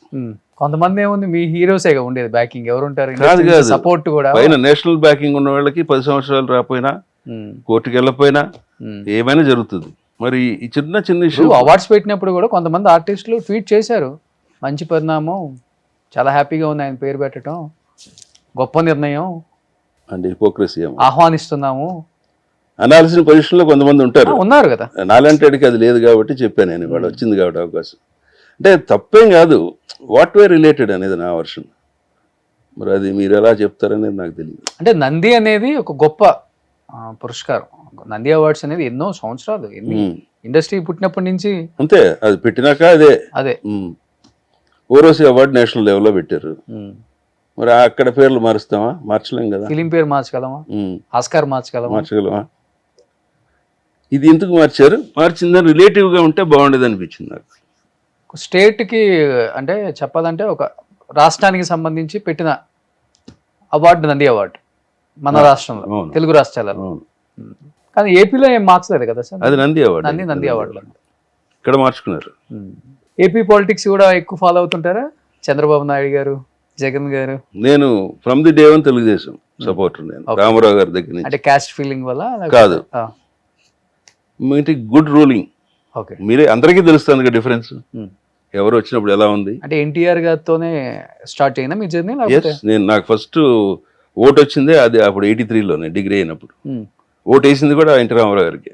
Speaker 2: కొంతమంది ఏముంది, మీ హీరోసేగా ఉండేది బ్యాకింగ్. ఎవరు ఉంటారు?
Speaker 3: కాదు,
Speaker 2: సపోర్ట్ కూడా.
Speaker 3: పైన నేషనల్ బ్యాకింగ్ ఉన్న వాళ్ళకి 10 సంవత్సరాలు రాకపోయినా, కోర్టుకి వెళ్ళకపోయినా ఏమైనా జరుగుతుంది. మరి ఈ చిన్న ఇష్యూ
Speaker 2: అవార్డ్స్ పెట్టినప్పుడు కూడా కొంతమంది ఆర్టిస్టులు ట్వీట్ చేశారు, మంచి పరిణామం, చాలా హ్యాపీగా ఉంది ఆయన పేరు పెట్టడం, గొప్ప నిర్ణయం
Speaker 3: అంటే హిపోక్రసీ
Speaker 2: ఆహ్వానిస్తున్నాము
Speaker 3: అనాల్సిన పొజిషన్లో కొంతమంది
Speaker 2: ఉన్నారు కదా.
Speaker 3: నాలాంటికి అది లేదు కాబట్టి చెప్పాను నేను, వాళ్ళు వచ్చింది కాబట్టి అవకాశం. అంటే తప్పేం కాదు, వాట్ వే రిలేటెడ్ అనేది నా వర్షన్. మరి అది మీరు ఎలా చెప్తారనేది నాకు తెలియదు.
Speaker 2: అంటే నంది అనేది ఒక గొప్ప పురస్కారం. నంది అవార్డ్స్ అనేది ఎన్నో సంవత్సరాలు, ఇండస్ట్రీ పుట్టినప్పటి నుంచి
Speaker 3: అంతే. అది పెట్టినాక అదే ఓరోసి అవార్డు నేషనల్ లెవెల్లో పెట్టారు. మరి అక్కడ పేర్లు మారుస్తామా? మార్చలేం కదా.
Speaker 2: ఫిలిం పేరు మార్చగలమా? ఆస్కార్ మార్చగలమా?
Speaker 3: ఇది ఎందుకు మార్చారు, మార్చిందని రిలేటివ్గా ఉంటే బాగుండేది అనిపించింది నాకు.
Speaker 2: స్టేట్కి అంటే చెప్పాలంటే ఒక రాష్ట్రానికి సంబంధించి పెట్టిన అవార్డు నంది అవార్డు మన రాష్ట్రంలో,
Speaker 3: అవును.
Speaker 2: తెలుగు రాష్ట్రాలలో.
Speaker 3: అవును.
Speaker 2: కానీ ఏపీలో ఏం మార్చలేదు కదా సార్.
Speaker 3: అది నంది అవార్డు.
Speaker 2: నంది అవార్డులో.
Speaker 3: ఇక్కడ మార్చుకున్నారు.
Speaker 2: ఏపీ పాలిటిక్స్ కూడా ఎక్కువ ఫాలో అవుతుంటారా? చంద్రబాబు నాయుడు గారు, జగన్ గారు.
Speaker 3: నేను from the day one Telugu Desam supporter. నేను రామారావు గారి దగ్గర నుంచి.
Speaker 2: అంటే క్యాస్ట్ ఫీలింగ్ వల్ల
Speaker 3: కాదు, మీటి గుడ్ రూలింగ్.
Speaker 2: ఓకే.
Speaker 3: మీరే అందరికీ తెలుస్తుంది కదా డిఫరెన్స్, ఎవరు వచ్చినప్పుడు ఎలా ఉంది.
Speaker 2: అంటే ఎన్టీఆర్ గారితోనే స్టార్ట్ అయినా మీ జర్నీ?
Speaker 3: నేను నాకు ఫస్ట్ ఓట్ వచ్చిందే అది అప్పుడు 83లోనే డిగ్రీ అయినప్పుడు. ఓట్ వేసింది కూడా ఎన్టీ రామారావు గారికి.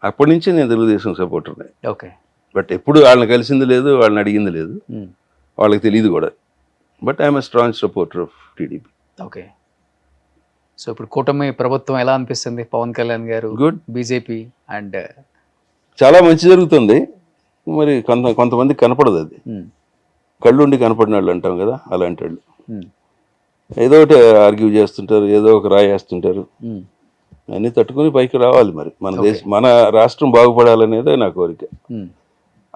Speaker 3: అప్పటి నుంచి నేను తెలుగుదేశం సపోర్టర్నే.
Speaker 2: ఓకే.
Speaker 3: బట్ ఎప్పుడు వాళ్ళని కలిసింది లేదు, వాళ్ళని అడిగింది లేదు, వాళ్ళకి తెలియదు కూడా. But I'm a strong supporter of TDP.
Speaker 2: Okay. So ఇప్పుడు కూటమి ప్రభుత్వం ఎలా అనిపిస్తుంది? పవన్ కళ్యాణ్ గారు,
Speaker 3: గుడ్.
Speaker 2: బీజేపీ అండ్
Speaker 3: చాలా మంచి జరుగుతుంది. మరి కొంతమంది కనపడదు అది. కళ్ళుండి కనపడిన వాళ్ళు అంటాం కదా, అలాంటి వాళ్ళు ఏదో ఒకటి ఆర్గ్యూ చేస్తుంటారు, ఏదో ఒక రాయి వేస్తుంటారు. అన్నీ తట్టుకుని పైకి రావాలి. మరి మన దేశం, మన రాష్ట్రం బాగుపడాలనేదే నా కోరిక.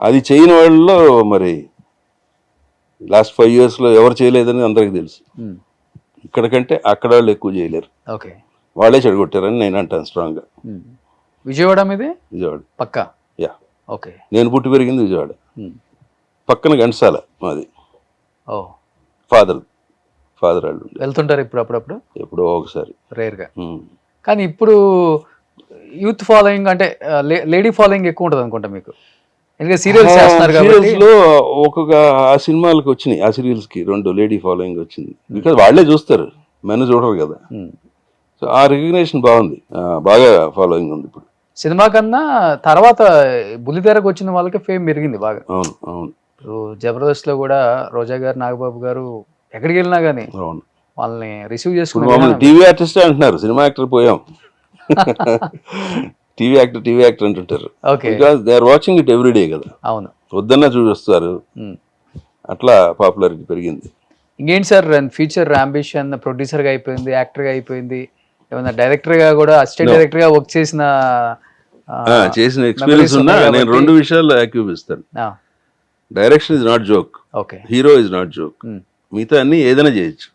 Speaker 3: అది చేయని వాళ్ళలో మరి లాస్ట్ 5 yearsలో ఎవరు చేయలేదని అందరికీ తెలుసు. ఇక్కడికంటే అక్కడ వాళ్ళు ఎక్కువ చేయలేరు.
Speaker 2: ఓకే.
Speaker 3: వాళ్ళే చెడగొట్టారని నేను అంటాను స్ట్రాంగ్గా.
Speaker 2: విజయవాడ మీదే?
Speaker 3: విజయవాడ
Speaker 2: పక్కా.
Speaker 3: యా.
Speaker 2: ఓకే.
Speaker 3: నేను పుట్టి పెరిగింది విజయవాడ. పక్కన ఘంటసాల మాది.
Speaker 2: ఓ. ఫాదర్
Speaker 3: వాళ్ళు
Speaker 2: వెళ్తుంటారు ఇప్పుడు అప్పుడప్పుడు?
Speaker 3: ఎప్పుడో ఒకసారి,
Speaker 2: రేర్గా. కానీ ఇప్పుడు యూత్ ఫాలోయింగ్ అంటే లేడీ ఫాలోయింగ్ ఎక్కువ ఉంటుంది అనుకుంటా మీకు, ఎందుకంటే సీరియల్స్ చేస్తున్నారు కాబట్టి.
Speaker 3: సీరియల్స్లో ఒక్కొక్క ఆ సినిమాలకు వచ్చినాయి, ఆ సీరియల్స్కి 2 లేడీ ఫాలోయింగ్ వచ్చింది. బికాజ్ వాళ్ళే చూస్తారు, మెన్ చూడరు కదా. సో ఆ రికగ్నేషన్ బాగుంది, బాగా ఫాలోయింగ్ ఉంది ఇప్పుడు.
Speaker 2: సినిమా కన్నా తర్వాత బుల్లితెరకు వచ్చిన వాళ్ళకి ఫేమ్ పెరిగింది బాగా.
Speaker 3: అవును అవును.
Speaker 2: జబర్దస్త్ లో కూడా రోజా గారు, నాగబాబు గారు ఎక్కడికి వెళ్ళినా కానీ
Speaker 3: అవును,
Speaker 2: వాళ్ళని రిసీవ్
Speaker 3: ఇప్పుడు
Speaker 2: చేసుకుని
Speaker 3: టీవీ ఆర్టిస్ట్ అంటున్నారు, సినిమా యాక్టర్ పోయాం. టీవీ యాక్టర్ అంటుంటారు.
Speaker 2: Okay.
Speaker 3: Because they are watching it everyday కదా.
Speaker 2: అవును.
Speaker 3: వద్దన్నా చూస్తారు. అట్లా పాపులారిటీ పెరిగింది.
Speaker 2: ఇంకేంటి సార్ ఫ్యూచర్ అంబిషన్? ప్రొడ్యూసర్ గా అయిపోయింది, యాక్టర్ గా అయిపోయింది, ఏమన్నా డైరెక్టర్ గా కూడా, అసిస్టెంట్ డైరెక్టర్ గా వర్క్ చేసిన
Speaker 3: ఎక్స్పీరియన్స్ ఉన్నా నేను 2 విషయాల్లో యాక్టివ్ ఇస్తాను. Direction is not joke,
Speaker 2: okay.
Speaker 3: Hero is not joke. మిగతా అన్ని ఏదైనా చేయొచ్చు.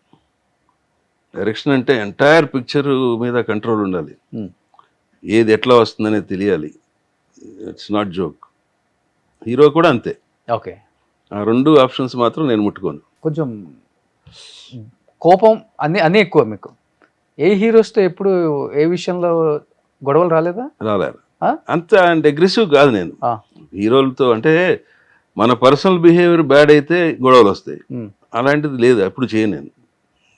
Speaker 3: డైరెక్షన్ అంటే ఎంటైర్ పిక్చర్ మీద కంట్రోల్ ఉండాలి, ఏది ఎట్లా వస్తుందనేది తెలియాలి. It's not joke. హీరో కూడా అంతే.
Speaker 2: ఓకే.
Speaker 3: ఆ 2 ఆప్షన్స్ మాత్రం నేను ముట్టుకోను.
Speaker 2: కొంచెం కోపం అన్నీ ఎక్కువ మీకు. ఏ హీరోస్తో ఎప్పుడు ఏ విషయంలో గొడవలు రాలేదా?
Speaker 3: రాలేదు. అంత అంటే అగ్రెసివ్ కాదు నేను హీరోలతో. అంటే మన పర్సనల్ బిహేవియర్ బ్యాడ్ అయితే గొడవలు వస్తాయి, అలాంటిది లేదు, ఎప్పుడు చేయను నేను.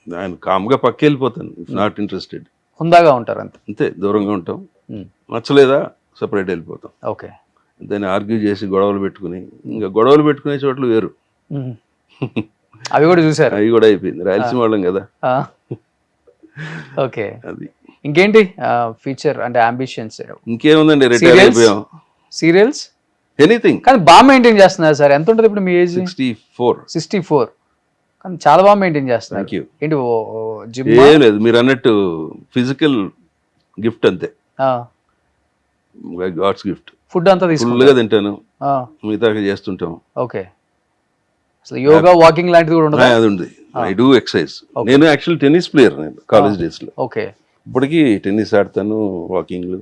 Speaker 3: ఆయన కామ్గా పక్క వెళ్ళిపోతాను, ఇఫ్ నాట్ ఇంట్రెస్టెడ్.
Speaker 2: హుందాగా ఉంటారు
Speaker 3: అంతే, దూరంగా ఉంటాం. నచ్చలేదా సపరేట్ వెళ్ళిపోతాం.
Speaker 2: ఓకే.
Speaker 3: దాన్ని ఆర్గ్యూ చేసి గొడవలు పెట్టుకుని, ఇంకా గొడవలు పెట్టుకునే చోట్ల వేరు.
Speaker 2: అవి కూడా చూసారు?
Speaker 3: అవి కూడా అయిపోయింది, రాయలసీమ వాళ్ళం కదా.
Speaker 2: ఓకే.
Speaker 3: అది
Speaker 2: ఇంకేంటి ఫ్యూచర్ అంటే అంబిషన్స్?
Speaker 3: ఇంకేముందండి, రిటైర్ అయిపోయాం.
Speaker 2: Serials
Speaker 3: anything.
Speaker 2: కానీ బాగా మెయింటైన్ చేస్తున్నారు సార్. ఎంత ఉంటుంది ఇప్పుడు మీ ఏజ్?
Speaker 3: 64.
Speaker 2: కానీ చాలా బాగా మెయింటైన్ చేస్తున్నారు. ఏంటి జిమ్?
Speaker 3: ఏం లేదు, మీరు అన్నట్టు ఫిజికల్ గిఫ్ట్ అంతే, గాడ్స్ గిఫ్ట్.
Speaker 2: ఫుడ్ అంతా
Speaker 3: ఫుల్గా తింటాను, మిగతా చేస్తుంటాం.
Speaker 2: ఓకే. అసలు యోగా, వాకింగ్ లాంటిది కూడా ఉంటుంది?
Speaker 3: అది ఉంది. I do exercise. నేను యాక్చువల్ టెన్నిస్ ప్లేయర్, నేను కాలేజ్ డేస్ లో.
Speaker 2: ఓకే.
Speaker 3: ఇప్పటికీ టెన్నిస్ ఆడతాను, వాకింగ్లు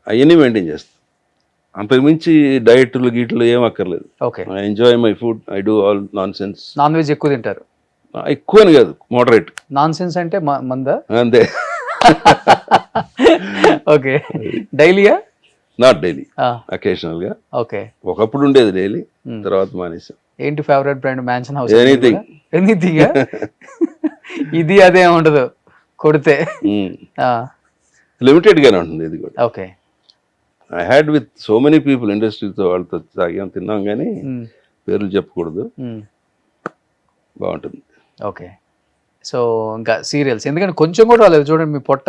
Speaker 3: అవన్నీ మెయింటైన్ చేస్తాను. అంతకుమించి డైట్లు గీట్లు ఏం అక్కర్లేదు.
Speaker 2: Okay.
Speaker 3: I enjoy my food, I do all nonsense.
Speaker 2: Non veg ఎక్కువ తింటారు?
Speaker 3: ఎక్కువ అని కాదు, మోడరేట్.
Speaker 2: నాన్ సెన్స్ అంటే మందా?
Speaker 3: అంతే.
Speaker 2: ఓకే. డైలీయా?
Speaker 3: నాట్ డైలీ, అకేషనల్ గా.
Speaker 2: ఓకే.
Speaker 3: ఒకప్పుడు ఉండేది డైలీ, తర్వాత మానేసాం.
Speaker 2: ఏంటి favourite brand? Mansion House?
Speaker 3: Anything.
Speaker 2: ఇది అదే ఉండదు, కొడితే
Speaker 3: లిమిటెడ్ గానే ఉంటుంది ఇది కూడా.
Speaker 2: Okay.
Speaker 3: I had with so many people, ఇండస్ట్రీతో వాళ్ళతో తాగాం, తిన్నాం, కానీ పేర్లు చెప్పకూడదు. బాగుంటుంది.
Speaker 2: ఓకే. సో ఇంకా సీరియల్స్ ఎందుకంటే కొంచెం కూడా రాలేదు చూడండి మీ పొట్ట.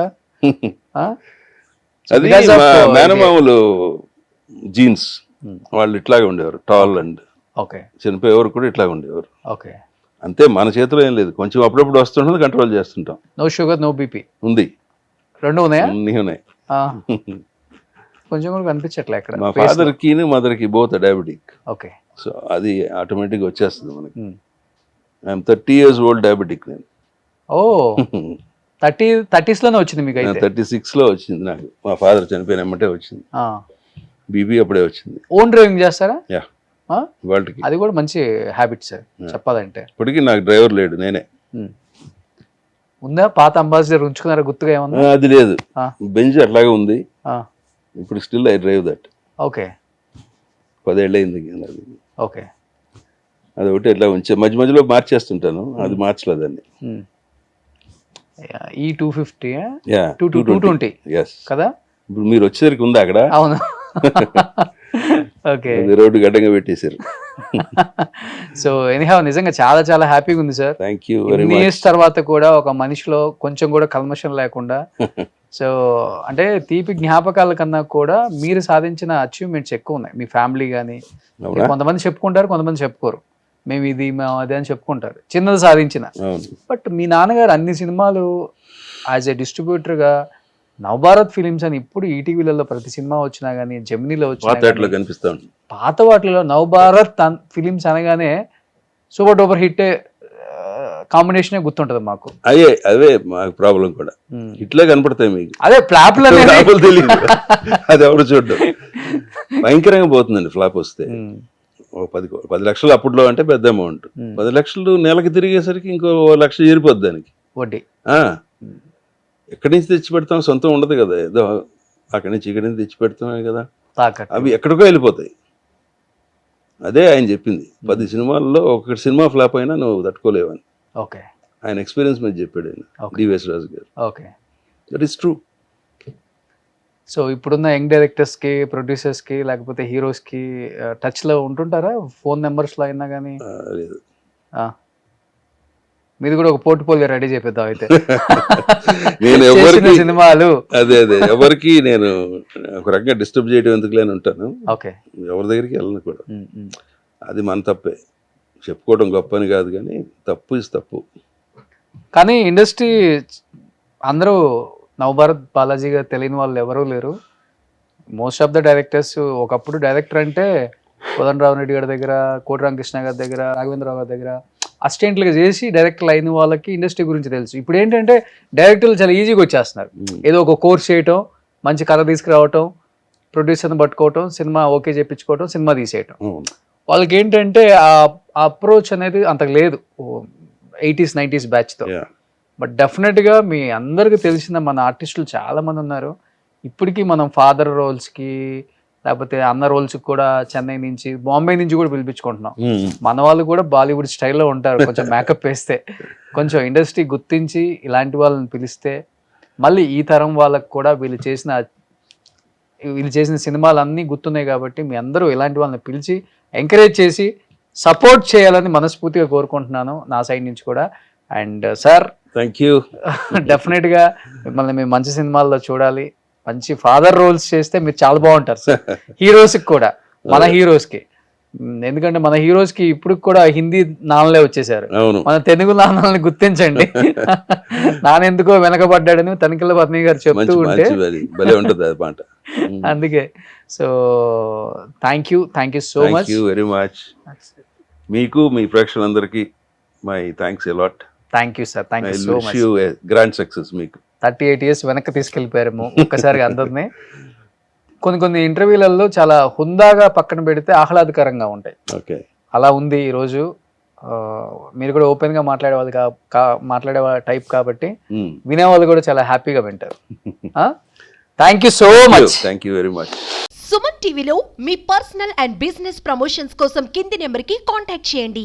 Speaker 3: అది మేనమామలు జీన్స్, వాళ్ళు ఇట్లాగే ఉండేవారు, టాల్ అండ్.
Speaker 2: ఓకే.
Speaker 3: చనిపోయేవారు కూడా ఇట్లాగే ఉండేవారు.
Speaker 2: ఓకే.
Speaker 3: అంతే, మన చేతిలో ఏం లేదు, కొంచెం అప్పుడప్పుడు వస్తుంటుంది, కంట్రోల్ చేస్తుంటాం.
Speaker 2: నో షుగర్, నో బీపీ
Speaker 3: ఉంది.
Speaker 2: 2 ఉన్నాయా?
Speaker 3: అన్నీ ఉన్నాయి.
Speaker 2: కొంచెం కూడా కనిపించట్లే అక్కడ
Speaker 3: మా ఫాదర్ కి మదర్ కి బోత్ డయాబెటిక్.
Speaker 2: ఓకే.
Speaker 3: సో అది ఆటోమేటిక్ వచ్చేస్తుంది మనకి. ఐఎమ్ 30 years old డయాబెటిక్ నేను.
Speaker 2: ఓ 30s లోనే వచ్చింది మీకు అయితే?
Speaker 3: 36 లో వచ్చింది నాకు. మా ఫాదర్ చనిపోయిన ఎమ్మటే వచ్చింది. బీపీ అప్పుడే వచ్చింది.
Speaker 2: ఓన్ డ్రైవింగ్ చేస్తారా?
Speaker 3: యా, వాళ్ళకి
Speaker 2: అది కూడా మంచి హ్యాబిట్ సార్ చెప్పాలంటే.
Speaker 3: ఇప్పటికీ నాకు డ్రైవర్ లేడు, నేనే.
Speaker 2: ఉందా పాత అంబాసిడర్ ఉంచుకున్నారా గుర్తుగా ఏమన్నా?
Speaker 3: అది లేదు, బెంచ్ అట్లాగే ఉంది. ఇప్పుడు still I drive that.
Speaker 2: Okay.
Speaker 3: 10 ఏళ్ళు అయింది.
Speaker 2: ఓకే.
Speaker 3: అది ఒకటి ఎట్లా ఉంచే మధ్య మధ్యలో మార్చేస్తుంటాను, అది మార్చలేదండి.
Speaker 2: ఈ 250
Speaker 3: యా
Speaker 2: 220 కదా?
Speaker 3: ఇప్పుడు మీరు వచ్చేసరికి ఉందా అక్కడ?
Speaker 2: అవును. ఓకే.
Speaker 3: రోడ్డు గడ్డంగా పెట్టేశారు.
Speaker 2: సో ఎనీహౌ నిజంగా చాలా చాలా హ్యాపీగా ఉంది సార్.
Speaker 3: థ్యాంక్ యూ వెరీ
Speaker 2: ఇన్ని
Speaker 3: మచ్.
Speaker 2: ఇయర్స్ తర్వాత కూడా ఒక మనిషిలో కొంచెం కూడా కల్మషం లేకుండా, సో అంటే తీపి జ్ఞాపకాల కన్నా కూడా మీరు సాధించిన అచీవ్మెంట్స్ ఎక్కువ ఉన్నాయి. మీ ఫ్యామిలీ కానీ, కొంతమంది చెప్పుకుంటారు, కొంతమంది చెప్పుకోరు. మేము ఇది మేము అదే అని చెప్పుకుంటారు చిన్నది సాధించిన. బట్ మీ నాన్నగారు అన్ని సినిమాలు యాజ్ ఏ డిస్ట్రిబ్యూటర్గా నవభారత్ ఫిలిమ్స్ అని ఇప్పుడు ఈటీవీలలో ప్రతి సినిమా వచ్చినా కానీ, జెమినీలో వచ్చినా
Speaker 3: కనిపిస్తా
Speaker 2: పాత వాటిలో నవభారత్ ఫిలిమ్స్ అనగానే సూపర్ డూపర్ హిట్ కాంబినేషన్ గుర్తుంటది మాకు.
Speaker 3: అవే మాకు ప్రాబ్లం కూడా. ఇట్లా కనపడతాయి మీకు,
Speaker 2: అదే ఫ్లాప్
Speaker 3: తెలియదు. అది ఎవరు చూడడం భయంకరంగా పోతుందండి ఫ్లాప్ వస్తే. 10 లక్షలు అప్పట్లో అంటే పెద్ద అమౌంట్. 10 లక్షలు నెలకి తిరిగేసరికి ఇంకో 1 లక్ష చేరిపోద్ది దానికి
Speaker 2: వడ్డీ.
Speaker 3: ఎక్కడి నుంచి తెచ్చి పెడతాం, సొంతం ఉండదు కదా, ఏదో అక్కడి నుంచి ఇక్కడి నుంచి తెచ్చి పెడతామే కదా, అవి ఎక్కడికో వెళ్ళిపోతాయి. అదే ఆయన చెప్పింది, 10 సినిమాల్లో ఒకటి సినిమా ఫ్లాప్ అయినా నువ్వు తట్టుకోలేవని.
Speaker 2: ఓకే.
Speaker 3: ఆయన ఎక్స్పీరియన్స్ మీద చెప్పాడు ఆయన, డివిఎస్ రాజు గారు.
Speaker 2: Okay.
Speaker 3: That is true.
Speaker 2: So ఇప్పుడున్న యంగ్ డైరెక్టర్స్కి, ప్రొడ్యూసర్స్కి, లేకపోతే హీరోస్కి టచ్లో ఉంటుంటారా? ఫోన్ నెంబర్స్లో అయినా కానీ?
Speaker 3: లేదు.
Speaker 2: మీది కూడా ఒక పోర్ట్ఫోలియో రెడీ చేపిద్దాం అయితే.
Speaker 3: నేను ఎవరికి
Speaker 2: సినిమాలు
Speaker 3: అదే ఎవరికి నేను ఒక రకంగా డిస్టర్బ్ చేయడం ఎందుకులేని ఉంటాను.
Speaker 2: ఓకే.
Speaker 3: ఎవరి దగ్గరికి వెళ్ళను కూడా. అది మన తప్పే, చెప్పుకోవడం గొప్ప అని కాదు, కానీ తప్పు ఇస్ తప్పు.
Speaker 2: కానీ ఇండస్ట్రీ అందరూ నవభారత్ బాలాజీ గారు తెలియని వాళ్ళు ఎవరూ లేరు. మోస్ట్ ఆఫ్ ద డైరెక్టర్స్ ఒకప్పుడు డైరెక్టర్ అంటే కోదండరావు రెడ్డి గారి దగ్గర, కోటి రామకృష్ణ గారి దగ్గర, రాఘవేంద్రరావు గారి దగ్గర అసిస్టెంట్లుగా చేసి డైరెక్టర్లు అయిన వాళ్ళకి ఇండస్ట్రీ గురించి తెలుసు. ఇప్పుడు ఏంటంటే డైరెక్టర్లు చాలా ఈజీగా వచ్చేస్తున్నారు. ఏదో ఒక కోర్స్ చేయటం, మంచి కథ తీసుకురావటం, ప్రొడ్యూసర్ని పట్టుకోవటం, సినిమా ఓకే చేయించుకోవటం, సినిమా తీసేయటం. వాళ్ళకి ఏంటంటే ఆ అప్రోచ్ అనేది అంత లేదు 80s 90s బ్యాచ్తో. బట్ డెఫినెట్గా మీ అందరికీ తెలిసిన మన ఆర్టిస్టులు చాలామంది ఉన్నారు. ఇప్పటికీ మనం ఫాదర్ రోల్స్కి, లేకపోతే అన్న రోల్స్కి కూడా చెన్నై నుంచి, బాంబే నుంచి కూడా పిలిపించుకుంటున్నాం. మన వాళ్ళు కూడా బాలీవుడ్ స్టైల్లో ఉంటారు, కొంచెం మేకప్ వేస్తే. కొంచెం ఇండస్ట్రీ గుర్తించి ఇలాంటి వాళ్ళని పిలిస్తే మళ్ళీ ఈ తరం వాళ్ళకు కూడా వీళ్ళు చేసిన సినిమాలు అన్నీ గుర్తున్నాయి. కాబట్టి మీ అందరూ ఇలాంటి వాళ్ళని పిలిచి ఎంకరేజ్ చేసి సపోర్ట్ చేయాలని మనస్ఫూర్తిగా కోరుకుంటున్నాను నా సైడ్ నుంచి కూడా. And sir
Speaker 3: thank you.
Speaker 2: డెఫినెట్గా మిమ్మల్ని మేము మంచి సినిమాల్లో చూడాలి. మంచి ఫాదర్ రోల్స్ చేస్తే మీరు చాలా బాగుంటారు సార్. హీరోస్కి కూడా, మన హీరోస్కి. ఎందుకంటే మన హీరోస్కి ఇప్పుడు కూడా హిందీ నాన్నలే వచ్చేసారు. మన తెలుగు నాన్నల్ని గుర్తించండి. నానెందుకో వెనకబడ్డాడని తనిఖీల పత్ని గారు చెప్తూ ఉంటే అందుకే. So thank you so much.
Speaker 3: Very much. మీకు, మీ ప్రేక్షకులందరికీ my thanks a lot.
Speaker 2: Thank you sir. Thank you so much.
Speaker 3: Grand success. మీకు
Speaker 2: 38 years వెనక్కి తీసుకెళ్ళిపోయారేమో ఒక్కసారిగా అందరినీ. కొన్ని ఇంటర్వ్యూలలో చాలా హుందాగా పక్కన పెడితే ఆహ్లాదకరంగా ఉంటాయి.
Speaker 3: ఓకే.
Speaker 2: అలా ఉంది ఈరోజు. మీరు కూడా ఓపెన్గా మాట్లాడే టైప్ కాబట్టి వినేవాళ్ళు కూడా చాలా హ్యాపీగా వింటారు. Thank you so much.
Speaker 3: Thank you very much.
Speaker 5: Suman టీవీలో మీ పర్సనల్ అండ్ బిజినెస్ ప్రమోషన్స్ కోసం కింది నెంబర్కి కాంటాక్ట్ చేయండి.